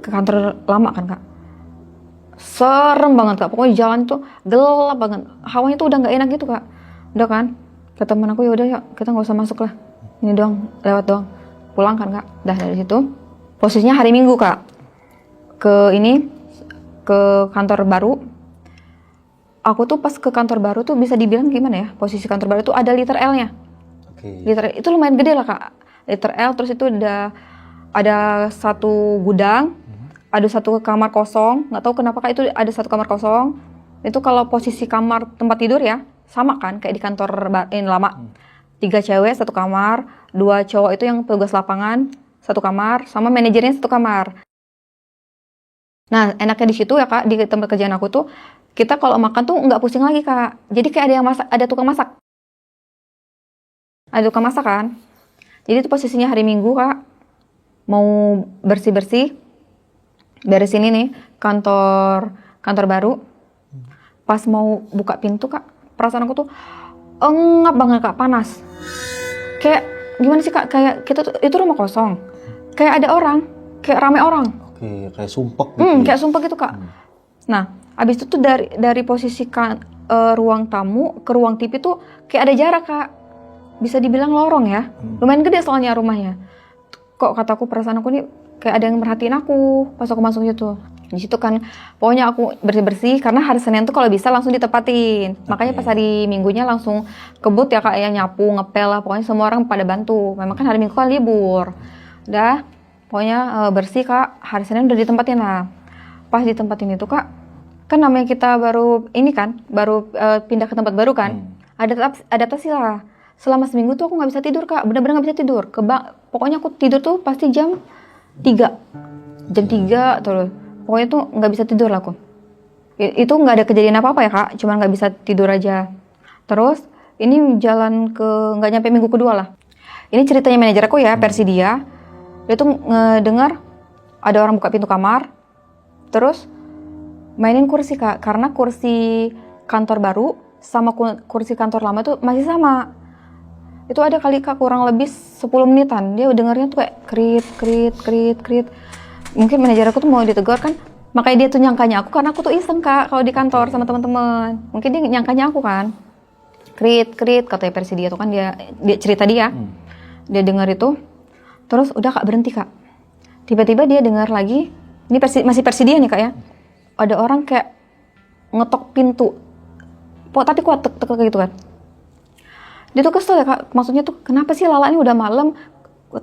S2: kantor lama kan Kak. Serem banget Kak, pokoknya jalan tuh gelap banget, hawanya tuh udah nggak enak gitu Kak. Udah kan, kata teman aku, "Yaudah yuk kita nggak usah masuk lah, ini doang, lewat doang." Pulang kan Kak. Dah dari situ posisinya hari Minggu Kak, ke kantor baru. Aku tuh pas ke kantor baru tuh bisa dibilang gimana ya, posisi kantor baru tuh ada liter L-nya. Liter itu lumayan gede lah Kak, liter L. Terus itu ada 1 gudang, ada 1 kamar kosong, nggak tahu kenapa Kak, itu ada 1 kamar kosong, Itu kalau posisi kamar tempat tidur ya, sama kan kayak di kantor ini lama. 3 cewek satu kamar, 2 cowok itu yang petugas lapangan satu kamar, sama manajernya satu kamar. Nah, enaknya di situ ya Kak, di tempat kerjaan aku tuh, kita kalau makan tuh nggak pusing lagi Kak. Jadi kayak ada yang masak, ada tukang masak. Ada tukang masak kan. Jadi itu posisinya hari Minggu Kak, mau bersih-bersih, beresin ini kantor baru. Pas mau buka pintu Kak, perasaan aku tuh ngap banget Kak, panas. Kayak gimana sih Kak, kayak kita tuh, itu rumah kosong. Kayak ada orang, kayak rame orang.
S3: Oke, kayak sumpek gitu.
S2: Kayak sumpah gitu Kak. Nah, abis itu tuh dari posisi ruang tamu ke ruang TV tuh kayak ada jarak Kak. Bisa dibilang lorong ya. Lumayan gede soalnya rumahnya. Kok kataku perasaan aku nih kayak ada yang merhatiin aku pas aku masuk situ. Di situ kan pokoknya aku bersih-bersih karena hari Senin tuh kalau bisa langsung ditempatin. Makanya pas hari Minggunya langsung kebut ya Kak, ya nyapu, ngepel lah, pokoknya semua orang pada bantu. Memang kan hari Minggu kan libur. Udah pokoknya bersih Kak, hari Senin udah ditempatin lah. Pas ditempatin itu Kak, kan namanya kita baru ini kan, baru pindah ke tempat baru kan. Adaptasi lah. Selama seminggu tuh aku nggak bisa tidur Kak, bener-bener nggak bisa tidur. Pokoknya aku tidur tuh pasti jam 3. Jam 3 terus. Pokoknya tuh nggak bisa tidur lah aku. Itu nggak ada kejadian apa-apa ya Kak, cuma nggak bisa tidur aja. Terus ini jalan ke nggak nyampe minggu kedua lah. Ini ceritanya manajer aku ya, versi dia. Dia tuh ngedengar ada orang buka pintu kamar, terus mainin kursi Kak, karena kursi kantor baru sama kursi kantor lama tuh masih sama. Itu ada kali Kak kurang lebih 10 menitan. Dia dengarnya tuh kayak krit. Mungkin manajer aku tuh mau ditegur kan, makanya dia tuh nyangkanya aku karena aku tuh iseng Kak kalau di kantor sama teman-teman. Mungkin dia nyangkanya aku kan. Krit katanya versi dia tuh kan, dia cerita dia. Dia dengar itu, terus udah Kak berhenti Kak. Tiba-tiba dia dengar lagi, ini masih versi dia nih Kak ya. Ada orang kayak ngetok pintu. Tapi kuat tek gitu kan. Dia tuh kesel ya Kak, maksudnya tuh kenapa sih Lala ini udah malam,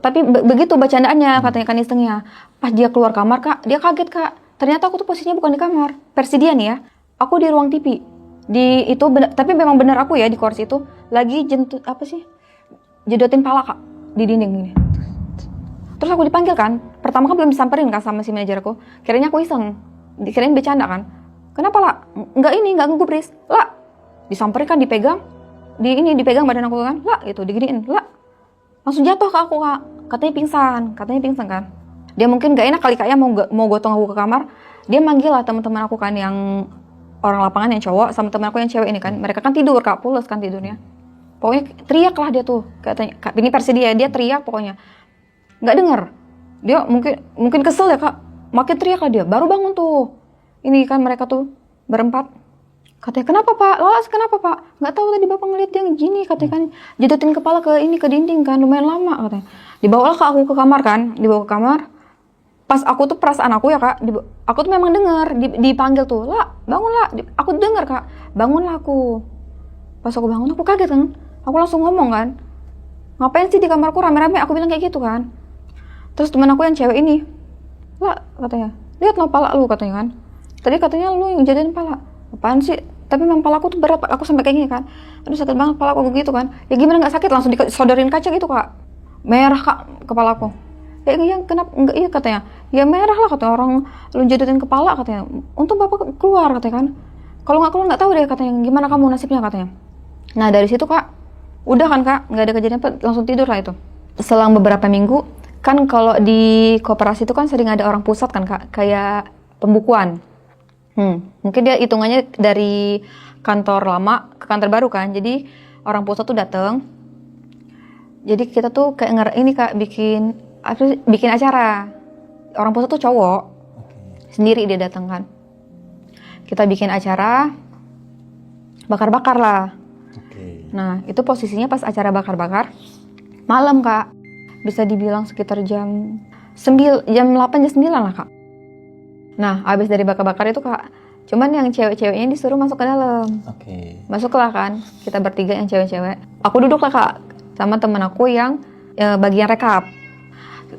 S2: tapi begitu bercandaannya katanya kan isengnya. Pas dia keluar kamar Kak, dia kaget Kak, ternyata aku tuh posisinya bukan di kamar, versi dia nih ya, aku di ruang TV, di itu tapi memang benar aku ya di kursi itu lagi jedotin pala Kak di dinding gini. Terus aku dipanggil kan, pertama kan belum disamperin kan sama si manajer aku, kiranya aku iseng, dikirain bercanda kan. Kenapa lah, nggak ngegubris lah, disamperin kan, dipegang badan aku kan, lah gitu, diginiin, lah langsung jatuh ke aku Kak, katanya pingsan kan. Dia mungkin gak enak kali Kak ya mau gotong aku ke kamar. Dia manggil lah teman-teman aku kan, yang orang lapangan yang cowok sama teman aku yang cewek ini kan, mereka kan tidur Kak, pules kan tidurnya. Pokoknya teriak lah dia tuh, katanya Kak, ini versi dia teriak pokoknya. Nggak dengar, dia mungkin kesel ya Kak, makin teriak lah dia, baru bangun tuh. Ini kan mereka tuh berempat. Katanya, kenapa Pak? Lalas kenapa Pak? Nggak tahu tadi Bapak ngeliat dia gini, katanya kan jedotin kepala ke dinding kan, lumayan lama katanya. Dibawalah aku ke kamar kan, dibawa ke kamar. Pas aku tuh perasaan aku ya Kak, aku tuh memang dengar dipanggil tuh, lah bangun lah, aku dengar Kak, bangunlah aku. Pas aku bangun aku kaget kan, aku langsung ngomong kan, ngapain sih di kamarku rame-rame, aku bilang kayak gitu kan. Terus teman aku yang cewek ini, lah katanya, lihat lo pala lu katanya kan, tadi katanya lu yang jadiin pala. Apaan sih? Tapi memang palaku tuh berat, aku sampai kayak gini kan. Aduh sakit banget palaku gitu kan. Ya gimana nggak sakit, langsung disodorin kaca gitu Kak. Merah Kak kepalaku. Ya iya kenapa? Enggak iya katanya. Ya merah lah katanya, orang lu jodotin kepala katanya. Untung Bapak keluar katanya kan. Kalau nggak keluar nggak tahu deh katanya. Gimana kamu nasibnya katanya. Nah dari situ Kak, udah kan Kak, nggak ada kejadian apa, langsung tidur lah itu. Selang beberapa minggu, kan kalau di koperasi itu kan sering ada orang pusat kan Kak, kayak pembukuan. Mungkin dia hitungannya dari kantor lama ke kantor baru kan, jadi orang pusat tuh datang. Jadi kita tuh kayak ini Kak, bikin acara. Orang pusat tuh cowok, sendiri dia datang kan. Kita bikin acara, bakar-bakar lah. Nah itu posisinya pas acara bakar-bakar, malam Kak, bisa dibilang sekitar jam 8 jam 9 lah Kak. Nah, habis dari bakar-bakar itu Kak, cuman yang cewek-ceweknya disuruh masuk ke dalam. Masuklah kan, kita bertiga yang cewek-cewek. Aku duduk lah Kak, sama teman aku yang bagian rekap.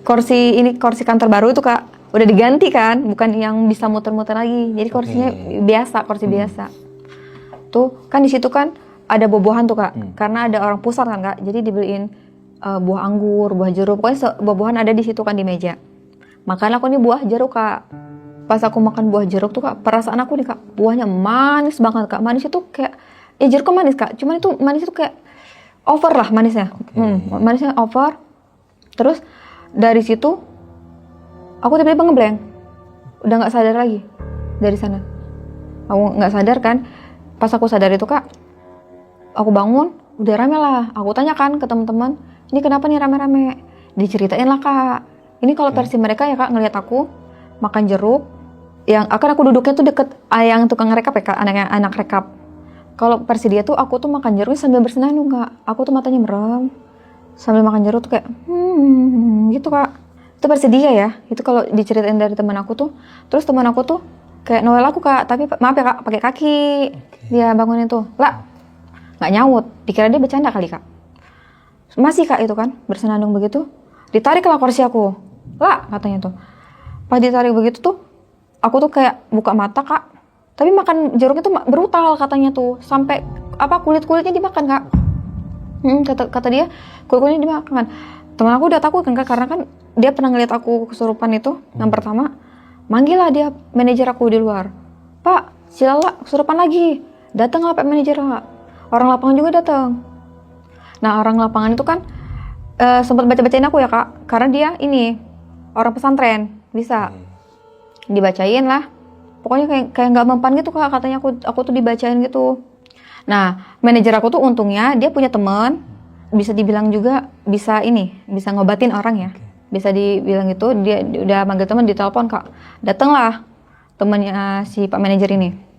S2: Kursi kantor baru itu Kak, udah diganti kan, bukan yang bisa muter-muter lagi. Jadi kursinya biasa, kursi biasa. Tuh kan di situ kan ada buah-buahan tuh Kak. Karena ada orang pusat kan Kak. Jadi dibeliin buah anggur, buah jeruk, pokoknya buah-buahan ada di situ kan di meja. Makan aku nih buah jeruk Kak. Pas aku makan buah jeruk tuh Kak, perasaan aku nih Kak, buahnya manis banget Kak. Manis itu kayak, ya jeruknya manis Kak. Cuman itu manis itu kayak over lah manisnya. Manisnya over. Terus dari situ aku tiba-tiba ngeblank. Udah nggak sadar lagi dari sana. Aku nggak sadar kan. Pas aku sadar itu Kak, aku bangun, udah rame lah. Aku tanyakan ke teman-teman, ini kenapa nih rame-rame? Diceritain lah Kak. Ini kalau versi mereka ya Kak, ngelihat aku makan jeruk, yang akan aku duduknya tuh deket yang tukang rekap ya Kak, anak rekap. Kalau versi dia tuh aku tuh makan jeruk sambil bersenandung Kak. Aku tuh matanya merem sambil makan jeruk tuh kayak gitu Kak. Itu versi dia ya. Itu kalau diceritain dari teman aku tuh. Terus teman aku tuh kayak Noel aku Kak, tapi maaf ya Kak, pakai kaki. Dia bangunin tuh. Lah, nggak nyaut. Dikira dia bercanda kali Kak. Masih Kak itu kan bersenandung begitu. Ditarik lah kursi aku. Lah katanya tuh. Pas ditarik begitu tuh, aku tuh kayak buka mata Kak. Tapi makan jeruknya tuh brutal katanya tuh. Sampai kulit-kulitnya dimakan Kak. Kata dia kulit-kulitnya dimakan. Teman aku udah takut kan Kak, karena kan dia pernah ngeliat aku kesurupan itu. Yang pertama, manggil lah dia manajer aku di luar. Pak, si Lala kesurupan lagi. Datang lah Pak manajer Kak. Orang lapangan juga datang. Nah orang lapangan itu kan sempat baca-bacain aku ya Kak. Karena dia ini orang pesantren, bisa dibacain lah. Pokoknya kayak nggak mempan gitu Kak, katanya aku tuh dibacain gitu. Nah manajer aku tuh untungnya dia punya teman, bisa dibilang juga bisa ngobatin orang ya. Bisa dibilang gitu, dia udah manggil teman, ditelepon Kak. Datanglah temannya si Pak manajer ini.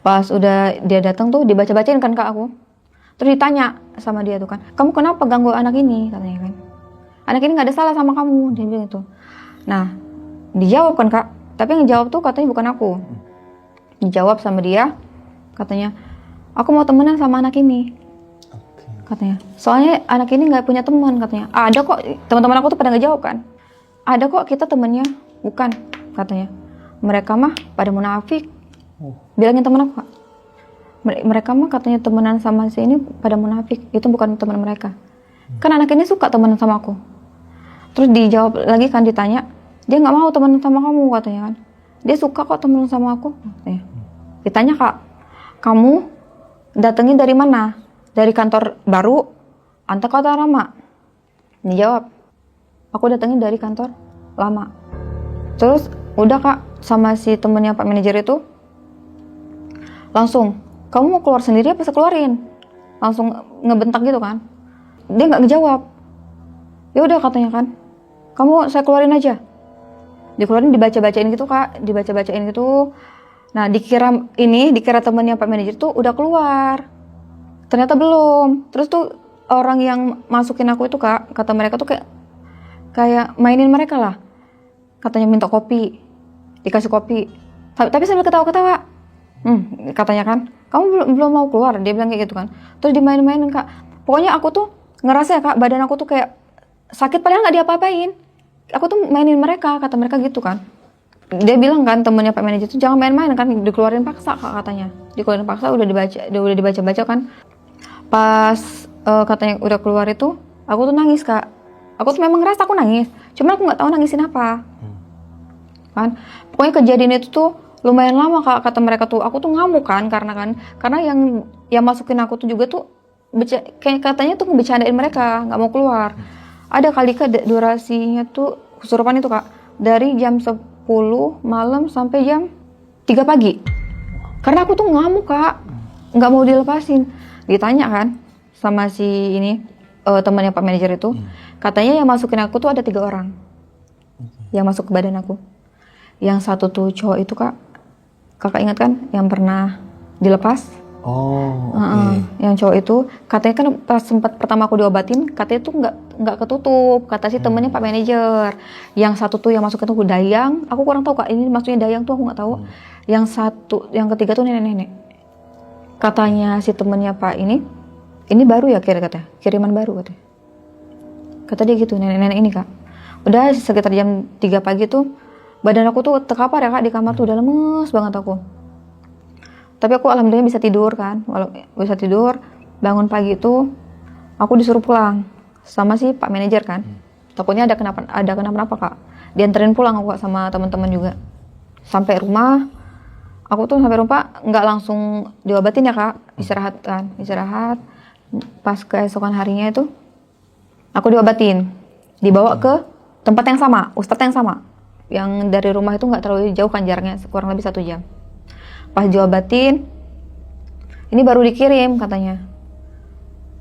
S2: Pas udah dia datang tuh dibaca-bacain kan Kak aku. Terus ditanya sama dia tuh kan, kamu kenapa ganggu anak ini, katanya kan. Anak ini nggak ada salah sama kamu, dia bilang gitu. Nah dijawab kan Kak, tapi yang jawab tuh katanya bukan aku. Dijawab sama dia, katanya aku mau temenan sama anak ini, katanya. Soalnya anak ini nggak punya teman, katanya. Ada kok, teman-teman aku tuh pada ngejawab kan. Ada kok kita temennya, bukan, katanya. Mereka mah pada munafik. Bilangin teman aku Kak. Mereka mah katanya temenan sama si ini pada munafik. Itu bukan teman mereka. Kan anak ini suka temenan sama aku. Terus dijawab lagi kan, ditanya, dia nggak mau temenan sama kamu, katanya kan. Dia suka kok temenan sama aku, katanya. Ditanya Kak, kamu datengin dari mana? Dari kantor baru atau kantor lama? Dijawab, aku datengin dari kantor lama. Terus udah Kak, sama si temennya Pak manajer itu langsung, kamu mau keluar sendiri apa saya keluarin? Langsung ngebentak gitu kan. Dia nggak ngejawab. Ya udah katanya kan, saya keluarin aja. Dikeluarin, dibaca-bacain gitu Kak, dibaca-bacain gitu. Nah dikira temennya Pak manajer tuh udah keluar. Ternyata belum. Terus tuh orang yang masukin aku itu Kak, kata mereka tuh kayak mainin mereka lah. Katanya minta kopi, dikasih kopi. Tapi sambil ketawa-ketawa. Katanya kan, kamu belum mau keluar, dia bilang kayak gitu kan. Terus dimain-mainin Kak. Pokoknya aku tuh ngerasa ya Kak, badan aku tuh kayak sakit padahal nggak diapa-apain. Aku tuh mainin mereka, kata mereka gitu kan. Dia bilang kan temennya Pak manajer tuh jangan main-main kan, dikeluarin paksa Kak katanya. Dikeluarin paksa, udah dibaca-baca kan. Pas katanya udah keluar itu, aku tuh nangis Kak. Aku tuh memang ngerasa aku nangis, cuma aku nggak tahu nangisin apa. Kan, pokoknya kejadian itu tuh lumayan lama Kak, kata mereka tuh. Aku tuh ngamuk kan, karena yang masukin aku tuh juga tuh kayak katanya tuh ngebecandain mereka, nggak mau keluar. Ada kali Kak durasinya tuh kesurupan itu Kak, dari jam 10 malam sampai jam 3 pagi. Karena aku tuh ngamuk Kak, nggak mau dilepasin. Ditanya kan sama si ini temannya Pak manajer itu, katanya yang masukin aku tuh ada 3 orang yang masuk ke badan aku. Yang satu tuh cowok itu Kak, kakak ingat kan yang pernah dilepas?
S3: Oh, oke.
S2: Yang cowok itu katanya kan pas sempat pertama aku diobatin, katanya tuh nggak ketutup, kata si temennya Pak manajer. Yang satu tuh yang masuknya tuh dayang, aku kurang tahu Kak, ini maksudnya dayang tuh aku nggak tahu. Yang ketiga tuh nenek-nenek. Katanya si temennya Pak ini baru ya katanya, kiriman baru katanya. Kata dia gitu, nenek-nenek ini Kak. Udah sekitar jam 3 pagi tuh badan aku tuh terkapar ya Kak, di kamar tuh udah lemes banget aku. Tapi aku alhamdulillah bisa tidur kan, walau bisa tidur. Bangun pagi itu aku disuruh pulang sama si Pak Manajer kan. Takutnya ada kenapa-napa Kak. Dianterin pulang aku Kak, sama teman-teman juga. Sampai rumah, aku tuh sampai rumah nggak langsung diobatin ya Kak, istirahat. Pas keesokan harinya itu aku diobatin, dibawa ke tempat yang sama, ustadz yang sama, yang dari rumah itu nggak terlalu jauh kan jaraknya, kurang lebih 1 jam. Pas diobatin, ini baru dikirim katanya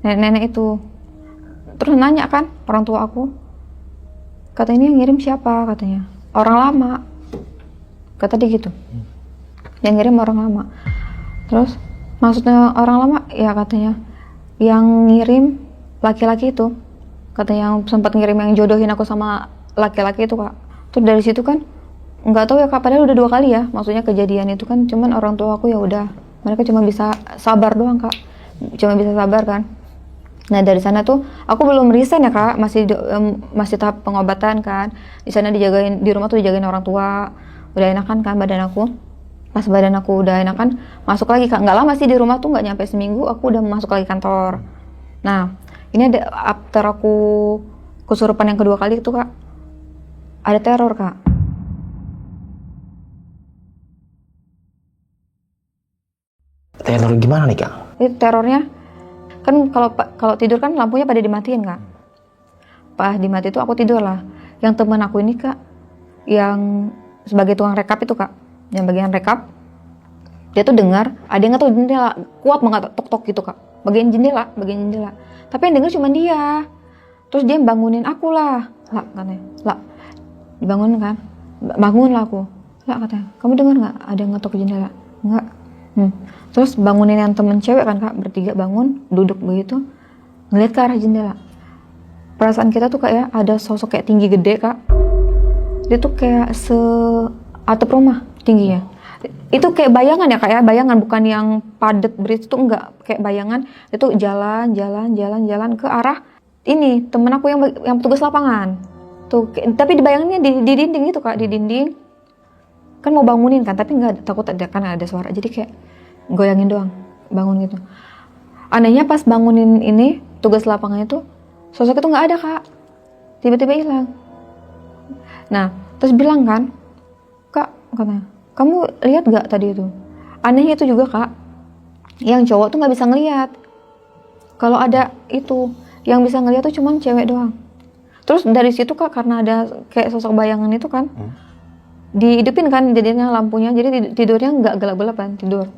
S2: nenek-nenek itu. Terus nanya kan orang tua aku, katanya yang ngirim siapa, katanya orang lama, kata dia gitu. Yang ngirim orang lama. Terus maksudnya orang lama ya, katanya yang ngirim laki-laki itu, katanya yang sempat ngirim, yang jodohin aku sama laki-laki itu Kak. Terus dari situ kan nggak tahu ya Kak, padahal udah 2 kali ya maksudnya kejadian itu kan, cuman orang tua aku ya udah, mereka cuma bisa sabar doang Kak, cuma bisa sabar kan. Nah dari sana tuh aku belum resign ya Kak, masih tahap pengobatan kan. Di sana dijagain, di rumah tuh dijagain orang tua, udah enakan kan badan aku. Pas badan aku udah enakan, masuk lagi Kak. Nggak lama sih di rumah tuh, nggak nyampe seminggu aku udah masuk lagi kantor. Nah ini ada after aku kesurupan yang kedua kali itu Kak, ada teror Kak.
S1: Teror gimana nih Kak?
S2: Itu terornya kan kalau tidur kan lampunya pada dimatiin Kak. Pas dimati itu aku tidur lah. Yang teman aku ini Kak, yang sebagai tukang rekap itu Kak, yang bagian rekap, dia tuh dengar ada yang ngetok jendela, kuat banget tok-tok gitu Kak, bagian jendela. Tapi yang denger cuma dia. Terus dia bangunin aku lah katanya, lah dibangun kan, bangun lah aku, lah katanya, kamu dengar nggak ada yang ngetok jendela? Nggak. Terus bangunin yang temen cewek kan Kak, bertiga bangun, duduk begitu, ngeliat ke arah jendela. Perasaan kita tuh kayak ada sosok kayak tinggi gede Kak. Dia tuh kayak atap rumah tingginya. Itu kayak bayangan ya Kak ya, bayangan, bukan yang padat berit itu, enggak, kayak bayangan. Itu jalan ke arah ini temen aku yang petugas lapangan. Tuh, tapi di bayangannya di dinding gitu Kak, di dinding. Kan mau bangunin kan, tapi nggak, takut ada suara, jadi kayak goyangin doang, bangun gitu. Anehnya pas bangunin ini tugas lapangan itu, sosok itu nggak ada Kak, tiba-tiba hilang. Nah terus bilang kan, Kak katanya, kamu lihat nggak tadi itu? Anehnya itu juga Kak, yang cowok tuh nggak bisa ngelihat. Kalau ada itu, yang bisa ngelihat tuh cuman cewek doang. Terus dari situ Kak, karena ada kayak sosok bayangan itu kan, dihidupin kan jadinya lampunya, jadi tidurnya nggak gelap-gelap kan, tidur.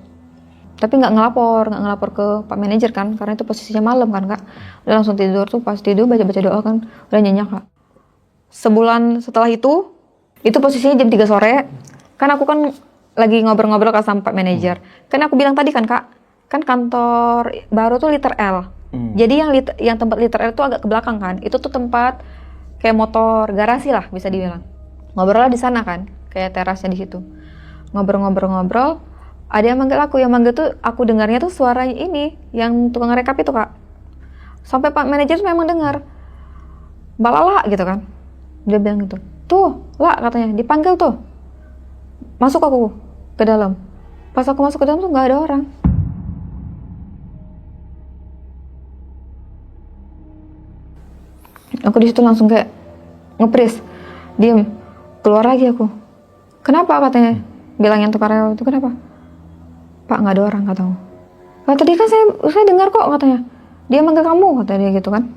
S2: Tapi nggak ngelapor ke Pak Manajer kan, karena itu posisinya malam kan Kak. Udah langsung tidur tuh, pas tidur baca-baca doa kan, udah nyenyak Kak. Sebulan setelah itu posisinya jam 3 sore, kan aku kan lagi ngobrol-ngobrol kan sama Pak Manajer. Kan aku bilang tadi kan Kak, kan kantor baru tuh liter L. Jadi yang tempat liter L tuh agak ke belakang kan, itu tuh tempat kayak motor, garasi lah bisa dibilang. Ngobrol lah di sana kan, kayak terasnya di situ. Ngobrol-ngobrol, ada yang manggil tuh aku dengarnya tuh suara ini, yang tukang rekap itu Kak. Sampai Pak Manajer memang dengar, Mbak Lala gitu kan. Dia bilang gitu, tuh lah katanya, dipanggil tuh. Masuk aku ke dalam. Pas aku masuk ke dalam tuh nggak ada orang. Aku di situ langsung kayak nge-freeze, diem, keluar lagi aku. Kenapa katanya? Bilang yang tukang rekap itu, kenapa? Pak nggak ada orang katamu. Kata dia kan saya dengar kok katanya. Dia manggil kamu kata dia gitu kan.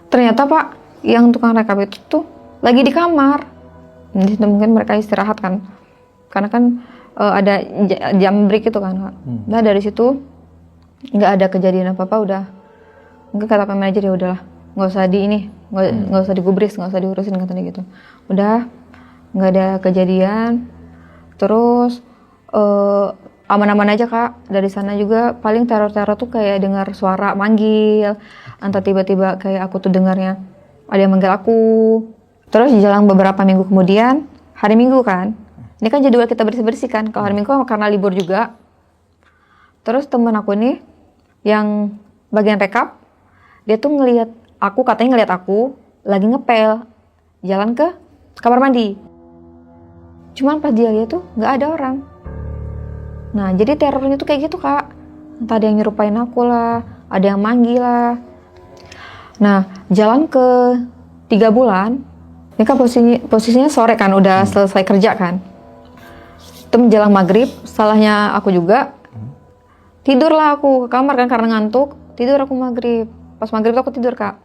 S2: Ternyata Pak yang tukang rekap itu tuh lagi di kamar. Jadi mungkin mereka istirahat kan. Karena kan ada jam break itu kan Kak. Nah dari situ nggak ada kejadian apa-apa, udah. Enggak, kata Pak Manajer, ya udahlah, nggak usah nggak usah digubris, nggak usah diurusin katanya gitu. Udah nggak ada kejadian. Terus aman-aman aja Kak. Dari sana juga paling teror-teror tuh kayak dengar suara manggil, entah tiba-tiba kayak aku tuh dengarnya ada yang manggil aku. Terus jalan beberapa minggu kemudian, hari Minggu kan, ini kan jadwal kita bersih-bersih kan, kalau hari Minggu karena libur juga. Terus teman aku ini yang bagian rekap, dia tuh katanya ngelihat aku lagi ngepel jalan ke kamar mandi. Cuman pas dia lihat tuh nggak ada orang. Nah, jadi terornya tuh kayak gitu, Kak. Entah ada yang nyerupain aku lah, ada yang manggil lah. Nah, jalan ke 3 bulan, ini kan posisinya sore kan, udah selesai kerja kan. Itu menjelang maghrib, salahnya aku juga. Tidurlah aku ke kamar kan karena ngantuk. Tidur aku maghrib. Pas maghrib tuh aku tidur, Kak.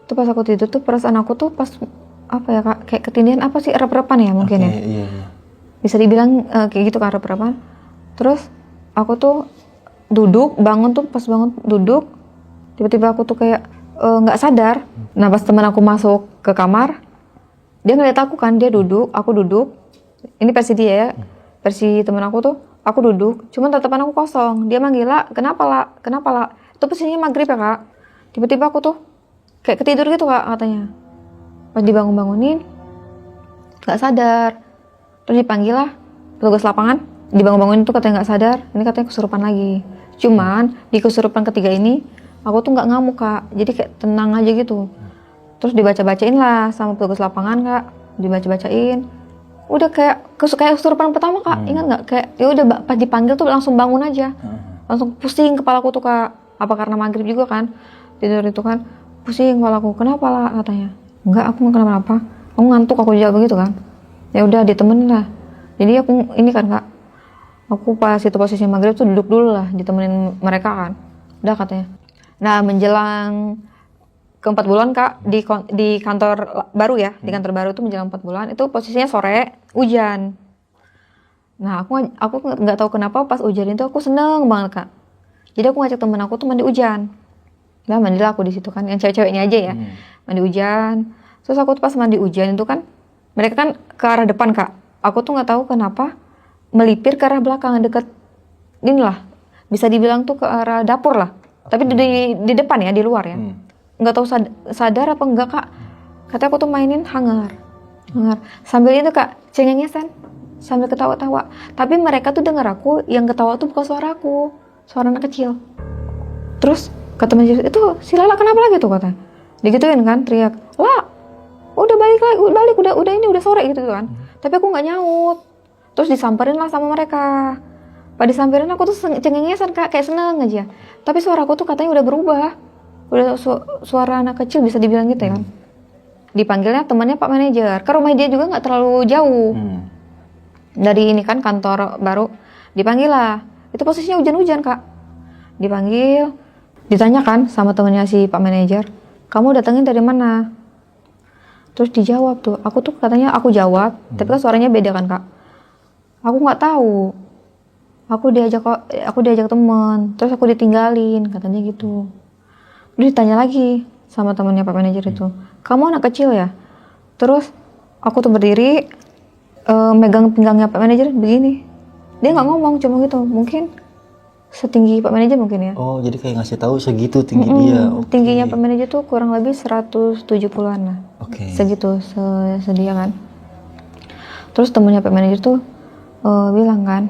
S2: Itu pas aku tidur tuh perasaan aku tuh pas apa ya, Kak, kayak ketindihan apa sih, rep-repan ya mungkin ya.
S3: Iya.
S2: Bisa dibilang kayak gitu kan, rep-repan. Terus aku tuh duduk, bangun tuh pas bangun duduk, tiba-tiba aku tuh kayak nggak sadar. Nah pas teman aku masuk ke kamar, dia ngeliat aku kan, dia duduk, aku duduk. Ini versi dia ya, versi teman aku tuh, aku duduk, cuman tatapan aku kosong. Dia manggil, "Lah, kenapa lah?" Itu posisinya maghrib ya, Kak. Tiba-tiba aku tuh kayak ketidur gitu, Kak, katanya. Pas dibangun-bangunin, nggak sadar. Terus dipanggil lah petugas lapangan, dibangun-bangunin tuh katanya nggak sadar. Ini katanya kesurupan lagi. Cuman di kesurupan ketiga ini, aku tuh nggak ngamuk, Kak. Jadi kayak tenang aja gitu. Terus dibaca-bacain lah sama petugas lapangan, Kak. Dibaca-bacain. Udah kayak kesurupan pertama, Kak. Ingat nggak? Kayak ya udah pas dipanggil tuh langsung bangun aja. Langsung pusing kepalaku tuh, Kak. Apa karena maghrib juga kan? Tidur itu kan pusing kepalaku. "Kenapa lah?" katanya. "Enggak, aku nggak kenapa-napa. Aku ngantuk," aku jawab begitu kan. Ya udah ditemenin lah. Jadi aku ini kan, Kak. Aku pas itu posisi maghrib tuh duduk dulu lah, ditemenin mereka kan. Udah katanya. Nah menjelang ke 4 bulan, Kak, di kantor baru ya, di kantor baru tuh menjelang 4 bulan, itu posisinya sore, hujan. Nah aku nggak tahu kenapa pas hujan itu aku seneng banget, Kak. Jadi aku ngajak temen aku tuh mandi hujan. Nah mandilah aku di situ kan, yang cewek-ceweknya aja ya, mandi hujan. Terus aku tuh pas mandi hujan itu kan, mereka kan ke arah depan, Kak. Aku tuh nggak tahu kenapa melipir ke arah belakang, deket inilah, bisa dibilang tuh ke arah dapur lah. Tapi di depan ya, di luar ya. Nggak tahu sadar apa enggak, Kak. Katanya aku tuh mainin hangar. Sambil itu, Kak, cengengesan, sambil ketawa-tawa. Tapi mereka tuh dengar aku, yang ketawa tuh bukan suara aku, suara anak kecil. Terus kata teman itu, "Si Lala kenapa lagi tuh?" katanya. Digituin kan, teriak, "Lah, udah balik, udah ini udah sore," gitu kan. Tapi aku nggak nyaut. Terus disamperin lah sama mereka. Pas disamperin aku tuh cengengesan, Kak, kayak seneng aja. Tapi suara aku tuh katanya udah berubah. Udah suara anak kecil, bisa dibilang gitu ya kan. Dipanggilnya temannya Pak Manajer. Ke rumah dia juga nggak terlalu jauh. Dari ini kan kantor baru. Dipanggil lah. Itu posisinya hujan-hujan, Kak. Dipanggil, ditanyakan sama temannya si Pak Manajer, "Kamu datangin dari mana?" Terus dijawab tuh. Aku tuh katanya aku jawab, tapi kan suaranya beda kan, Kak. "Aku nggak tahu. Aku diajak teman, terus aku ditinggalin," katanya gitu. Terus ditanya lagi sama temannya Pak Manajer itu, "Kamu anak kecil ya?" Terus aku tuh berdiri, megang pinggangnya Pak Manajer begini. Dia nggak ngomong, cuma gitu. Mungkin setinggi Pak Manajer mungkin ya.
S3: Oh, jadi kayak ngasih tahu segitu tinggi dia. Okay.
S2: Tingginya Pak Manajer tuh kurang lebih 170-an lah. Segitu sedia kan. Terus temennya Pak Manajer tuh bilang kan,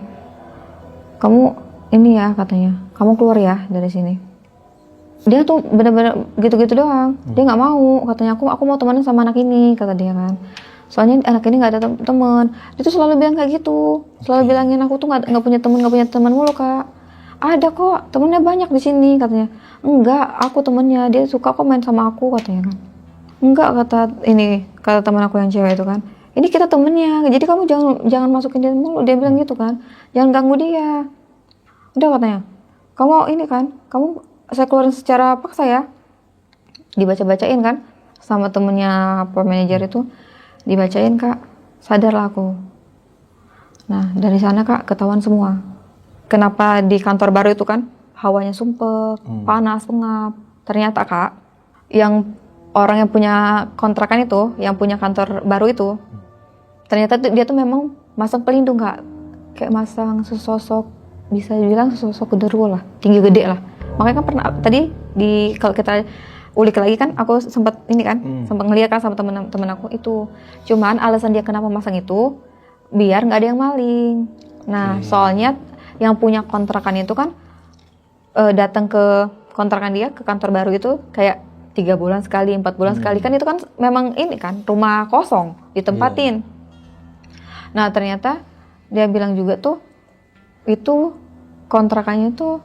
S2: "Kamu ini ya," katanya, "kamu keluar ya dari sini." Dia tuh bener-bener gitu-gitu doang. Dia nggak mau, katanya, aku mau temenan sama anak ini," kata dia kan. Soalnya anak ini nggak ada teman. Dia tuh selalu bilang kayak gitu, selalu bilangin aku tuh nggak punya teman mulu, Kak. "Ada kok, temennya banyak di sini," katanya. "Enggak, aku temennya, dia suka kok main sama aku," katanya kan. "Enggak," kata teman aku yang cewek itu kan. "Ini kita temennya, jadi kamu jangan masukin dia mulu," dia bilang gitu kan. "Jangan ganggu dia." Udah katanya, kamu saya keluarin secara paksa ya. Dibaca-bacain kan sama temennya Pak Manajer itu, dibacain, Kak. Sadarlah aku. Nah dari sana, Kak, ketahuan semua. Kenapa di kantor baru itu kan hawanya sumpek, panas, pengap. Ternyata, Kak, yang orang yang punya kontrakan itu, yang punya kantor baru itu, ternyata dia tuh memang masang pelindung, Kak. Kayak masang sesosok, bisa dibilang sesosok genderuwo lah, tinggi gede lah. Makanya kan pernah tadi kalau kita ulik lagi kan, aku sempat ngeliat kan sama temen aku itu. Cuman alasan dia kenapa masang itu biar nggak ada yang maling. Nah soalnya yang punya kontrakan itu kan datang ke kontrakan dia, ke kantor baru itu kayak 3 bulan sekali, 4 bulan sekali kan, itu kan memang ini kan rumah kosong ditempatin. Nah ternyata dia bilang juga tuh itu kontrakannya tuh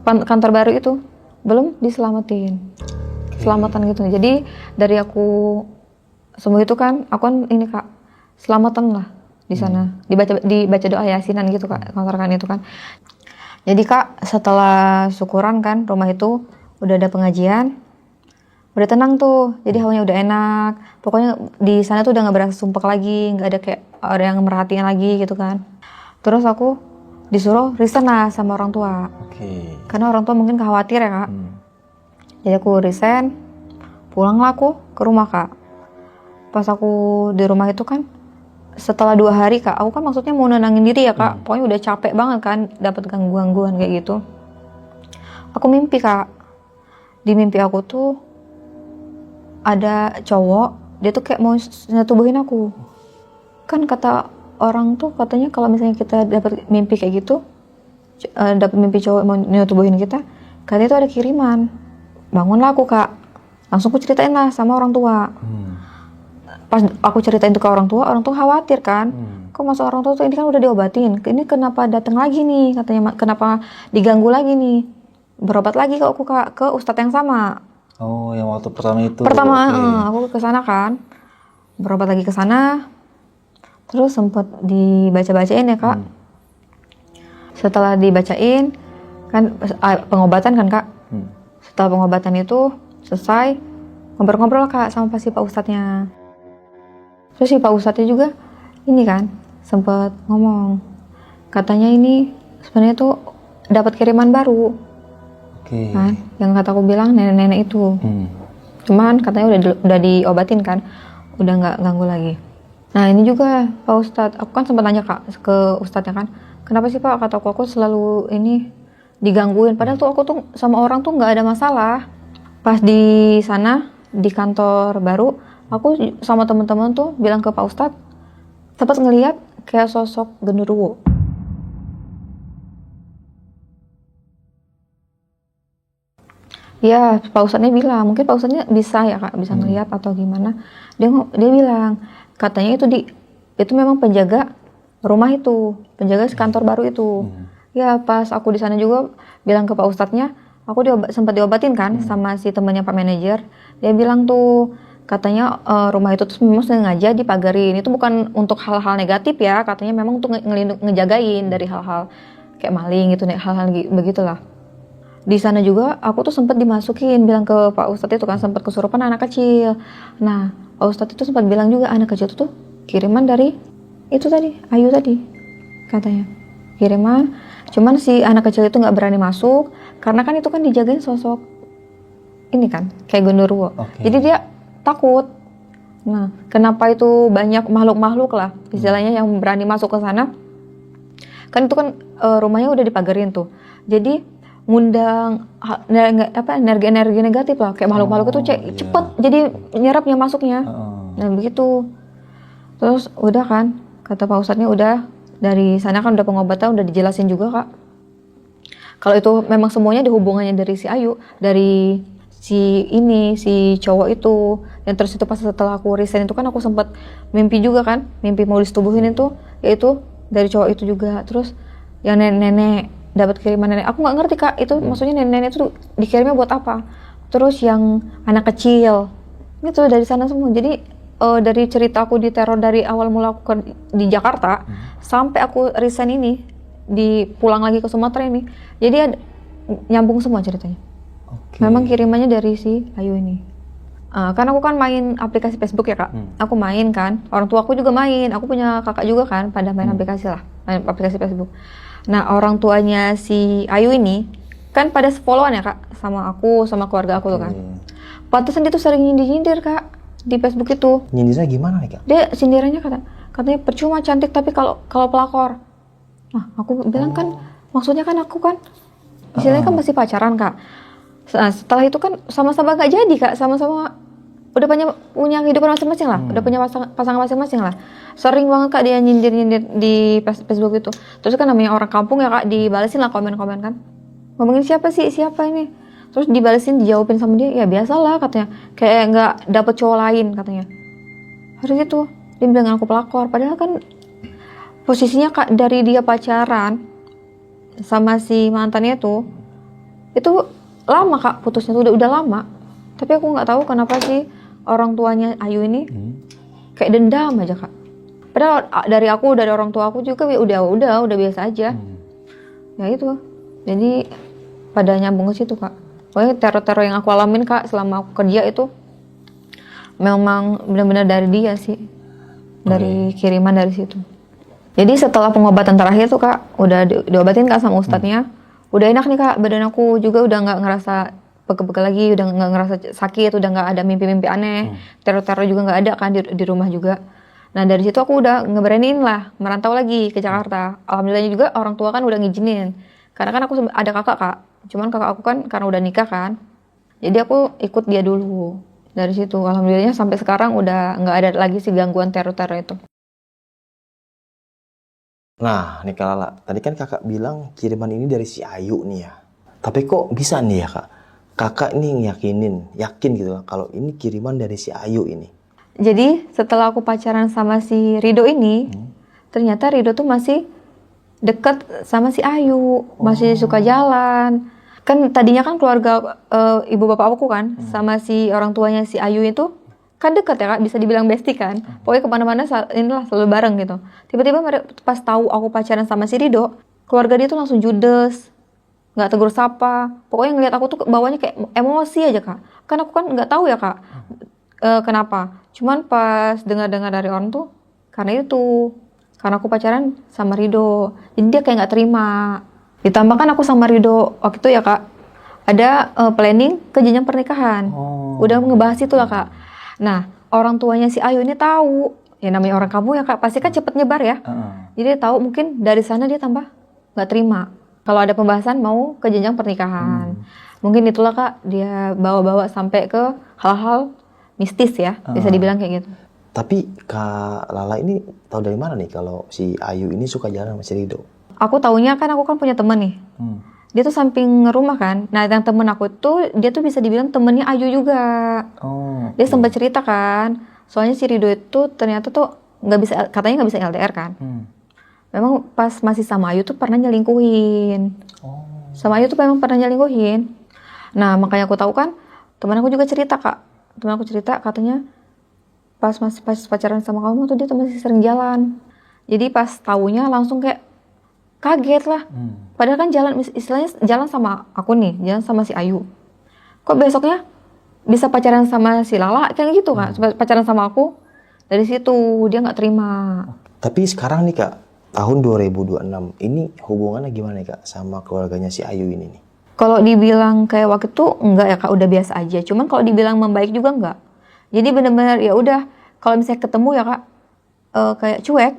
S2: kantor baru itu belum diselamatin. Selamatan gitu. Jadi dari aku semua itu kan, aku kan ini Kak, selamatan lah di sana. Dibaca doa yasinan gitu Kak, kontrakan itu kan. Jadi Kak, setelah syukuran kan rumah itu udah ada pengajian, udah tenang tuh. Jadi hawanya udah enak. Pokoknya di sana tuh udah nggak berasa sumpek lagi, nggak ada kayak ada yang merhatiin lagi gitu kan. Terus aku disuruh resign lah sama orang tua. Karena orang tua mungkin khawatir ya Kak. Jadi aku resign, pulanglah aku ke rumah Kak. Pas aku di rumah itu kan, setelah 2 hari Kak, aku kan maksudnya mau nenangin diri ya Kak. Pokoknya udah capek banget kan, dapat gangguan kayak gitu. Aku mimpi Kak. Di mimpi aku tuh ada cowok, dia tuh kayak mau nyetubuhin aku. Kan kata orang tuh katanya kalau misalnya kita dapat mimpi kayak gitu, dapat mimpi cowok mau nyetubuhin kita, katanya itu ada kiriman. Bangunlah aku Kak, langsung aku ceritain lah sama orang tua. Pas aku ceritain itu ke orang tua khawatir kan. Kok masa orang tua tuh ini kan udah diobatin, ini kenapa datang lagi nih, katanya kenapa diganggu lagi nih. Berobat lagi ke aku Kak, ke ustadz yang sama.
S3: Oh, yang waktu pertama itu.
S2: Aku ke sana kan, berobat lagi ke sana. Terus sempet dibaca-bacain ya Kak. Setelah dibacain kan pengobatan kan Kak. Setelah pengobatan itu selesai, ngobrol-ngobrol Kak sama si Pak Ustadznya. Terus si Pak Ustadznya juga ini kan sempet ngomong, katanya ini sebenarnya tuh dapat kiriman baru. Kan, yang kata aku bilang nenek-nenek itu. Cuman katanya udah diobatin kan, udah nggak ganggu lagi. Nah ini juga Pak Ustadz, aku kan sempat nanya Kak ke Ustadznya kan, kenapa sih Pak, kata aku selalu ini digangguin, padahal tuh aku tuh sama orang tuh nggak ada masalah. Pas di sana di kantor baru, aku sama teman-teman tuh bilang ke Pak Ustadz, sempat ngelihat kayak sosok genderuwo. Ya Pak Ustadznya bilang, mungkin Pak Ustadznya bisa ya Kak, bisa ngelihat atau gimana. Dia bilang katanya itu memang penjaga rumah itu, penjaga kantor baru itu. Ya pas aku di sana juga bilang ke Pak Ustadznya, aku sempat diobatin kan sama si temannya Pak Manajer. Dia bilang tuh katanya rumah itu tuh memang sengaja dipagarin. Itu bukan untuk hal-hal negatif ya, katanya memang untuk ngejagain dari hal-hal kayak maling gitu, hal-hal begitulah. Di sana juga aku tuh sempat dimasukin, bilang ke Pak Ustadz itu kan, sempat kesurupan anak kecil. Nah Pak Ustadz itu sempat bilang juga anak kecil itu tuh kiriman dari itu tadi, Ayu tadi katanya kiriman. Cuman si anak kecil itu nggak berani masuk karena kan itu kan dijagain sosok ini kan kayak genderuwo. Jadi dia takut. Nah kenapa itu banyak makhluk-makhluk lah istilahnya yang berani masuk ke sana, kan itu kan rumahnya udah dipagarin tuh, jadi ngundang energi negatif lah, kayak makhluk-makhluk itu cepet jadi nyerapnya masuknya. Nah begitu. Terus udah kan kata Pak Ustadznya, udah dari sana kan udah pengobatan, udah dijelasin juga Kak kalau itu memang semuanya ada hubungannya dari si Ayu, dari si cowok itu. Dan terus itu pas setelah aku resign itu kan aku sempat mimpi juga kan, mimpi mau disetubuhin itu, yaitu dari cowok itu juga. Terus yang nenek dapat kiriman nenek, aku nggak ngerti Kak itu maksudnya nenek itu dikirimnya buat apa. Terus yang anak kecil itu dari sana semua. Jadi dari cerita aku diteror dari awal mula aku di Jakarta sampai aku resign ini, pulang lagi ke Sumatera ini, jadi nyambung semua ceritanya. Memang kirimannya dari si Ayu ini. Karena aku kan main aplikasi Facebook ya Kak, aku main kan, orang tua aku juga main, aku punya kakak juga kan, pada main aplikasi lah, main aplikasi Facebook. Nah orang tuanya si Ayu ini kan pada followan ya Kak sama aku, sama keluarga aku tuh kan. Pantesan dia tuh sering nyindir Kak di Facebook itu.
S1: Nyindirnya gimana nih Kak?
S2: Dia sindirannya katanya percuma cantik tapi kalau pelakor. Nah aku bilang kan maksudnya kan aku kan istilahnya kan masih pacaran Kak. Nah, setelah itu kan sama-sama gak jadi Kak, sama-sama udah punya kehidupan masing-masing lah, udah punya pasangan masing-masing lah. Sering banget Kak dia nyindir di Facebook itu. Terus kan namanya orang kampung ya Kak, dibalesin lah komen-komen kan, ngomongin siapa ini. Terus dibalesin, dijawabin sama dia, ya biasalah katanya, kayak nggak dapet cowok lain katanya. Hari itu dia bilang aku pelakor, padahal kan posisinya Kak dari dia pacaran sama si mantannya itu lama kak putusnya tuh udah lama. Tapi aku nggak tahu kenapa sih orang tuanya Ayu ini kayak dendam aja kak. Padahal dari orang tua aku juga udah biasa aja. Ya itu. Jadi pada nyambung ke situ kak. Pokoknya teror-teror yang aku alamin kak selama aku kerja itu memang benar-benar dari dia sih. Dari kiriman dari situ. Jadi setelah pengobatan terakhir tuh kak, udah diobatin kak sama ustadznya. Udah enak nih kak, badan aku juga udah nggak ngerasa pegel-pegel lagi, udah nggak ngerasa sakit, udah nggak ada mimpi-mimpi aneh. Teror-teror juga nggak ada kan di rumah juga. Nah dari situ aku udah ngeberaniin lah merantau lagi ke Jakarta. Alhamdulillahnya juga orang tua kan udah ngizinin. Karena kan aku ada kakak kak, cuman kakak aku kan karena udah nikah kan. Jadi aku ikut dia dulu. Dari situ alhamdulillahnya sampai sekarang udah nggak ada lagi sih gangguan teror-teror itu.
S1: Nah, nih Kak Lala, tadi kan kakak bilang kiriman ini dari si Ayu nih ya. Tapi kok bisa nih ya kak? Kakak nih yakin gitu lah kalau ini kiriman dari si Ayu ini.
S2: Jadi setelah aku pacaran sama si Rido ini, ternyata Rido tuh masih deket sama si Ayu, masih suka jalan. Kan tadinya kan keluarga ibu bapak aku kan, sama si orang tuanya si Ayu itu kan deket ya kak, bisa dibilang bestie kan. Pokoknya kemana-mana inilah selalu bareng gitu. Tiba-tiba pas tahu aku pacaran sama si Rido, keluarga dia tuh langsung judes, nggak tegur sapa. Pokoknya ngeliat aku tuh bawanya kayak emosi aja kak. Kan aku kan nggak tahu ya kak kenapa. Cuman pas dengar-dengar dari orang tuh karena aku pacaran sama Rido, jadi dia kayak nggak terima. Ditambah kan aku sama Rido waktu itu ya kak ada planning ke jenjang pernikahan. Udah ngebahas itu lah kak. Nah, orang tuanya si Ayu ini tahu, ya namanya orang kamu ya kak, pasti kan cepet nyebar ya. Jadi dia tahu mungkin dari sana dia tambah nggak terima. Kalau ada pembahasan mau ke jenjang pernikahan. Mungkin itulah kak, dia bawa-bawa sampai ke hal-hal mistis ya, bisa dibilang kayak gitu.
S1: Tapi Kak Lala ini tahu dari mana nih kalau si Ayu ini suka jalan sama si Rido?
S2: Aku taunya kan aku kan punya temen nih. Dia tuh samping rumah kan. Nah, yang temen aku tuh dia tuh bisa dibilang temennya Ayu juga. Dia sempat cerita kan. Soalnya si Rido itu ternyata tuh katanya nggak bisa LDR kan. Memang pas masih sama Ayu tuh pernah nyelingkuhin. Sama Ayu tuh memang pernah nyelingkuhin. Nah, makanya aku tahu kan. Temen aku juga cerita kak. Temen aku cerita katanya pas pacaran sama kamu tuh dia tuh masih sering jalan. Jadi pas taunya langsung kayak kaget lah. Padahal kan istilahnya jalan sama aku nih, jalan sama si Ayu. Kok besoknya bisa pacaran sama si Lala kayak gitu kan? Pacaran sama aku. Dari situ dia nggak terima.
S1: Tapi sekarang nih kak, tahun 2026 ini hubungannya gimana nih kak sama keluarganya si Ayu ini nih?
S2: Kalau dibilang kayak waktu itu enggak ya kak, udah biasa aja. Cuman kalau dibilang membaik juga enggak. Jadi benar-benar ya udah kalau misalnya ketemu ya kak kayak cuek.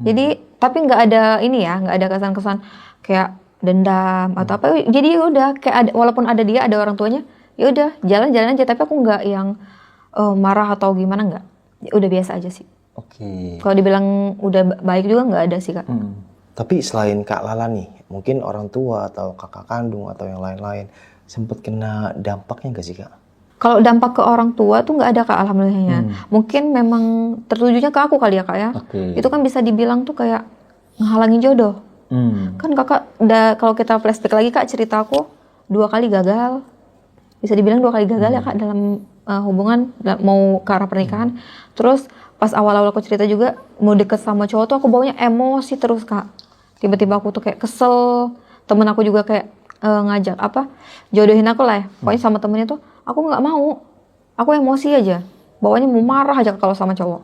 S2: Jadi tapi nggak ada ini ya, nggak ada kesan-kesan kayak dendam atau apa. Jadi ya udah kayak walaupun ada dia, ada orang tuanya, ya udah jalan-jalan aja. Tapi aku nggak yang marah atau gimana, nggak. Ya udah biasa aja sih. Kalau dibilang udah baik juga nggak ada sih kak.
S1: Tapi selain Kak Lala nih, mungkin orang tua atau kakak kandung atau yang lain-lain sempat kena dampaknya nggak sih kak?
S2: Kalau dampak ke orang tua tuh nggak ada kak, alhamdulillahnya. Mungkin memang tertujunya ke aku kali ya kak ya. Itu kan bisa dibilang tuh kayak ngehalangin jodoh. Kan kakak kalau kita flashback lagi kak, cerita aku 2 kali gagal. Bisa dibilang 2 kali gagal ya kak dalam hubungan mau ke arah pernikahan. Terus pas awal-awal aku cerita juga mau deket sama cowok tuh aku bawanya emosi terus kak. Tiba-tiba aku tuh kayak kesel. Temen aku juga kayak ngajak jodohin aku lah ya. Pokoknya sama temennya tuh aku nggak mau. Aku emosi aja. Bawanya mau marah aja kalau sama cowok.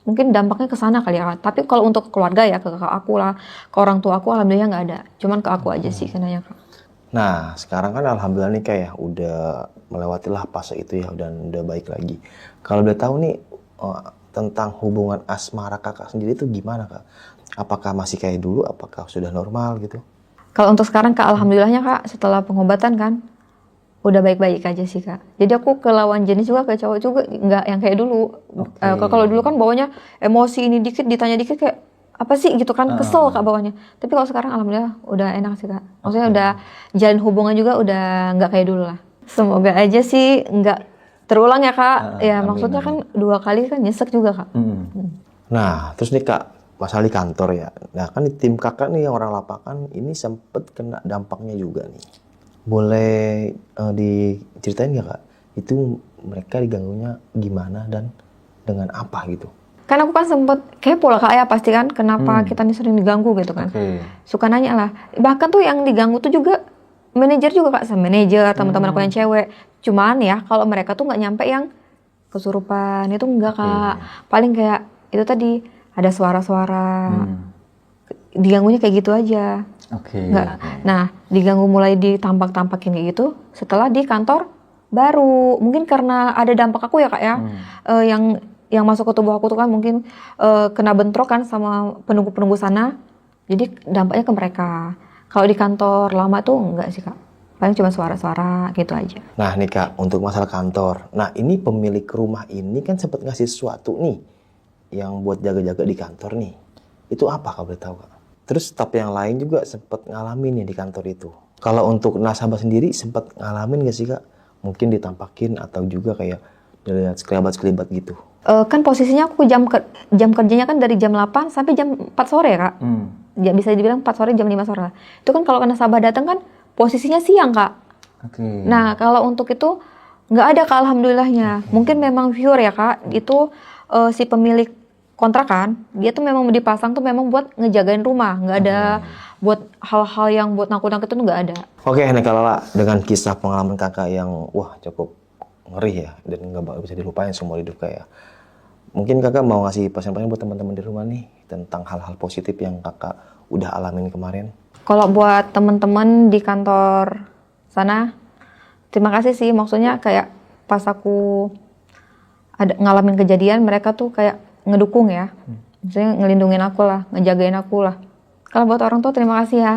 S2: Mungkin dampaknya ke sana kali ya kak. Tapi kalau untuk keluarga ya, ke kakak aku lah, ke orang tua aku alhamdulillah nggak ada. Cuman ke aku aja sih kenanya kak.
S1: Nah, sekarang kan alhamdulillah nih kayak udah melewatilah fase itu ya, udah baik lagi. Kalau udah tahu nih tentang hubungan asmara kakak sendiri itu gimana kak? Apakah masih kayak dulu? Apakah sudah normal gitu?
S2: Kalau untuk sekarang kak, alhamdulillahnya kak, setelah pengobatan kan, udah baik-baik aja sih kak. Jadi aku ke lawan jenis juga, ke cowok juga nggak yang kayak dulu. Kalau dulu kan bawanya emosi ini dikit, ditanya dikit kayak apa sih gitu kan, kesel kak bawanya. Tapi kalau sekarang alhamdulillah udah enak sih kak. Maksudnya udah jalin hubungan juga udah nggak kayak dulu lah. Semoga aja sih nggak terulang ya kak. Ya amin, maksudnya kan 2 kali kan nyesek juga kak.
S1: Nah terus nih kak, masalah di kantor ya. Nah kan di tim kakak nih yang orang lapangan ini sempet kena dampaknya juga nih. Boleh diceritain nggak kak? Itu mereka diganggunya gimana dan dengan apa gitu?
S2: Kan aku kan sempet kepo lah kak ya, pasti kan kenapa kita nih sering diganggu gitu kan.
S3: Oke.
S2: Suka nanya lah. Bahkan tuh yang diganggu tuh juga manajer juga kak, sama manajer, teman-teman aku yang cewek. Cuman ya kalau mereka tuh nggak nyampe yang kesurupan itu enggak kak. Paling kayak itu tadi ada suara-suara. Diganggunya kayak gitu aja.
S3: Oke.
S2: Nggak. Nah, diganggu mulai ditampak-tampakin kayak gitu setelah di kantor baru. Mungkin karena ada dampak aku ya kak ya. Yang masuk ke tubuh aku tuh kan mungkin kena bentrok kan sama penunggu-penunggu sana. Jadi dampaknya ke mereka. Kalau di kantor lama tuh enggak sih kak. Paling cuma suara-suara gitu aja.
S1: Nah nih kak, untuk masalah kantor. Nah ini pemilik rumah ini kan sempat ngasih sesuatu nih yang buat jaga-jaga di kantor nih. Itu apa kak boleh tahu kak? Terus staf yang lain juga sempat ngalamin nih di kantor itu. Kalau untuk nasabah sendiri sempat ngalamin gak sih kak? Mungkin ditampakin atau juga kayak dilihat sekelebat-sekelebat gitu.
S2: Kan posisinya aku jam kerjanya kan dari jam 8 sampai jam 4 sore ya kak. Ya, bisa dibilang 4 sore jam 5 sore lah. Itu kan kalau nasabah datang kan posisinya siang kak.
S3: Oke.
S2: Nah kalau untuk itu nggak ada kak alhamdulillahnya. Mungkin memang viewer ya kak. Itu si pemilik kontrakan dia tuh memang dipasang tuh memang buat ngejagain rumah. Nggak ada buat hal-hal yang buat nakut-nakut itu nggak ada.
S1: Oke, nih kalau dengan kisah pengalaman kakak yang wah cukup ngeri ya dan nggak bakal bisa dilupain seumur hidup kayak. Mungkin kakak mau ngasih pesan-pesan buat teman-teman di rumah nih tentang hal-hal positif yang kakak udah alamin kemarin.
S2: Kalau buat teman-teman di kantor sana, terima kasih sih. Maksudnya kayak pas aku ada ngalamin kejadian, mereka tuh kayak ngedukung ya. Maksudnya ngelindungin aku lah, ngejagain aku lah. Kalau buat orang tua terima kasih ya.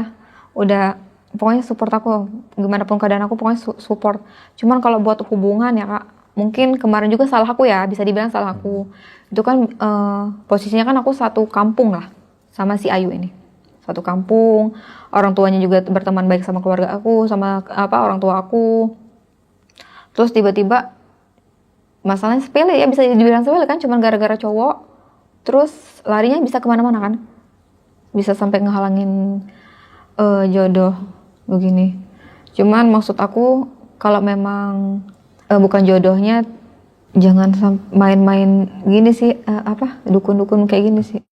S2: Udah pokoknya support aku. Gimana pun keadaan aku pokoknya support. Cuman kalau buat hubungan ya kak, mungkin kemarin juga salah aku ya, bisa dibilang salah aku. Itu kan posisinya kan aku satu kampung lah sama si Ayu ini. Satu kampung, orang tuanya juga berteman baik sama keluarga aku, sama orang tua aku. Terus tiba-tiba masalahnya sepele ya, bisa dibilang sepele kan, cuma gara-gara cowok. Terus larinya bisa kemana-mana kan, bisa sampai ngehalangin jodoh begini. Cuman maksud aku kalau memang bukan jodohnya, jangan main-main gini sih, dukun-dukun kayak gini sih.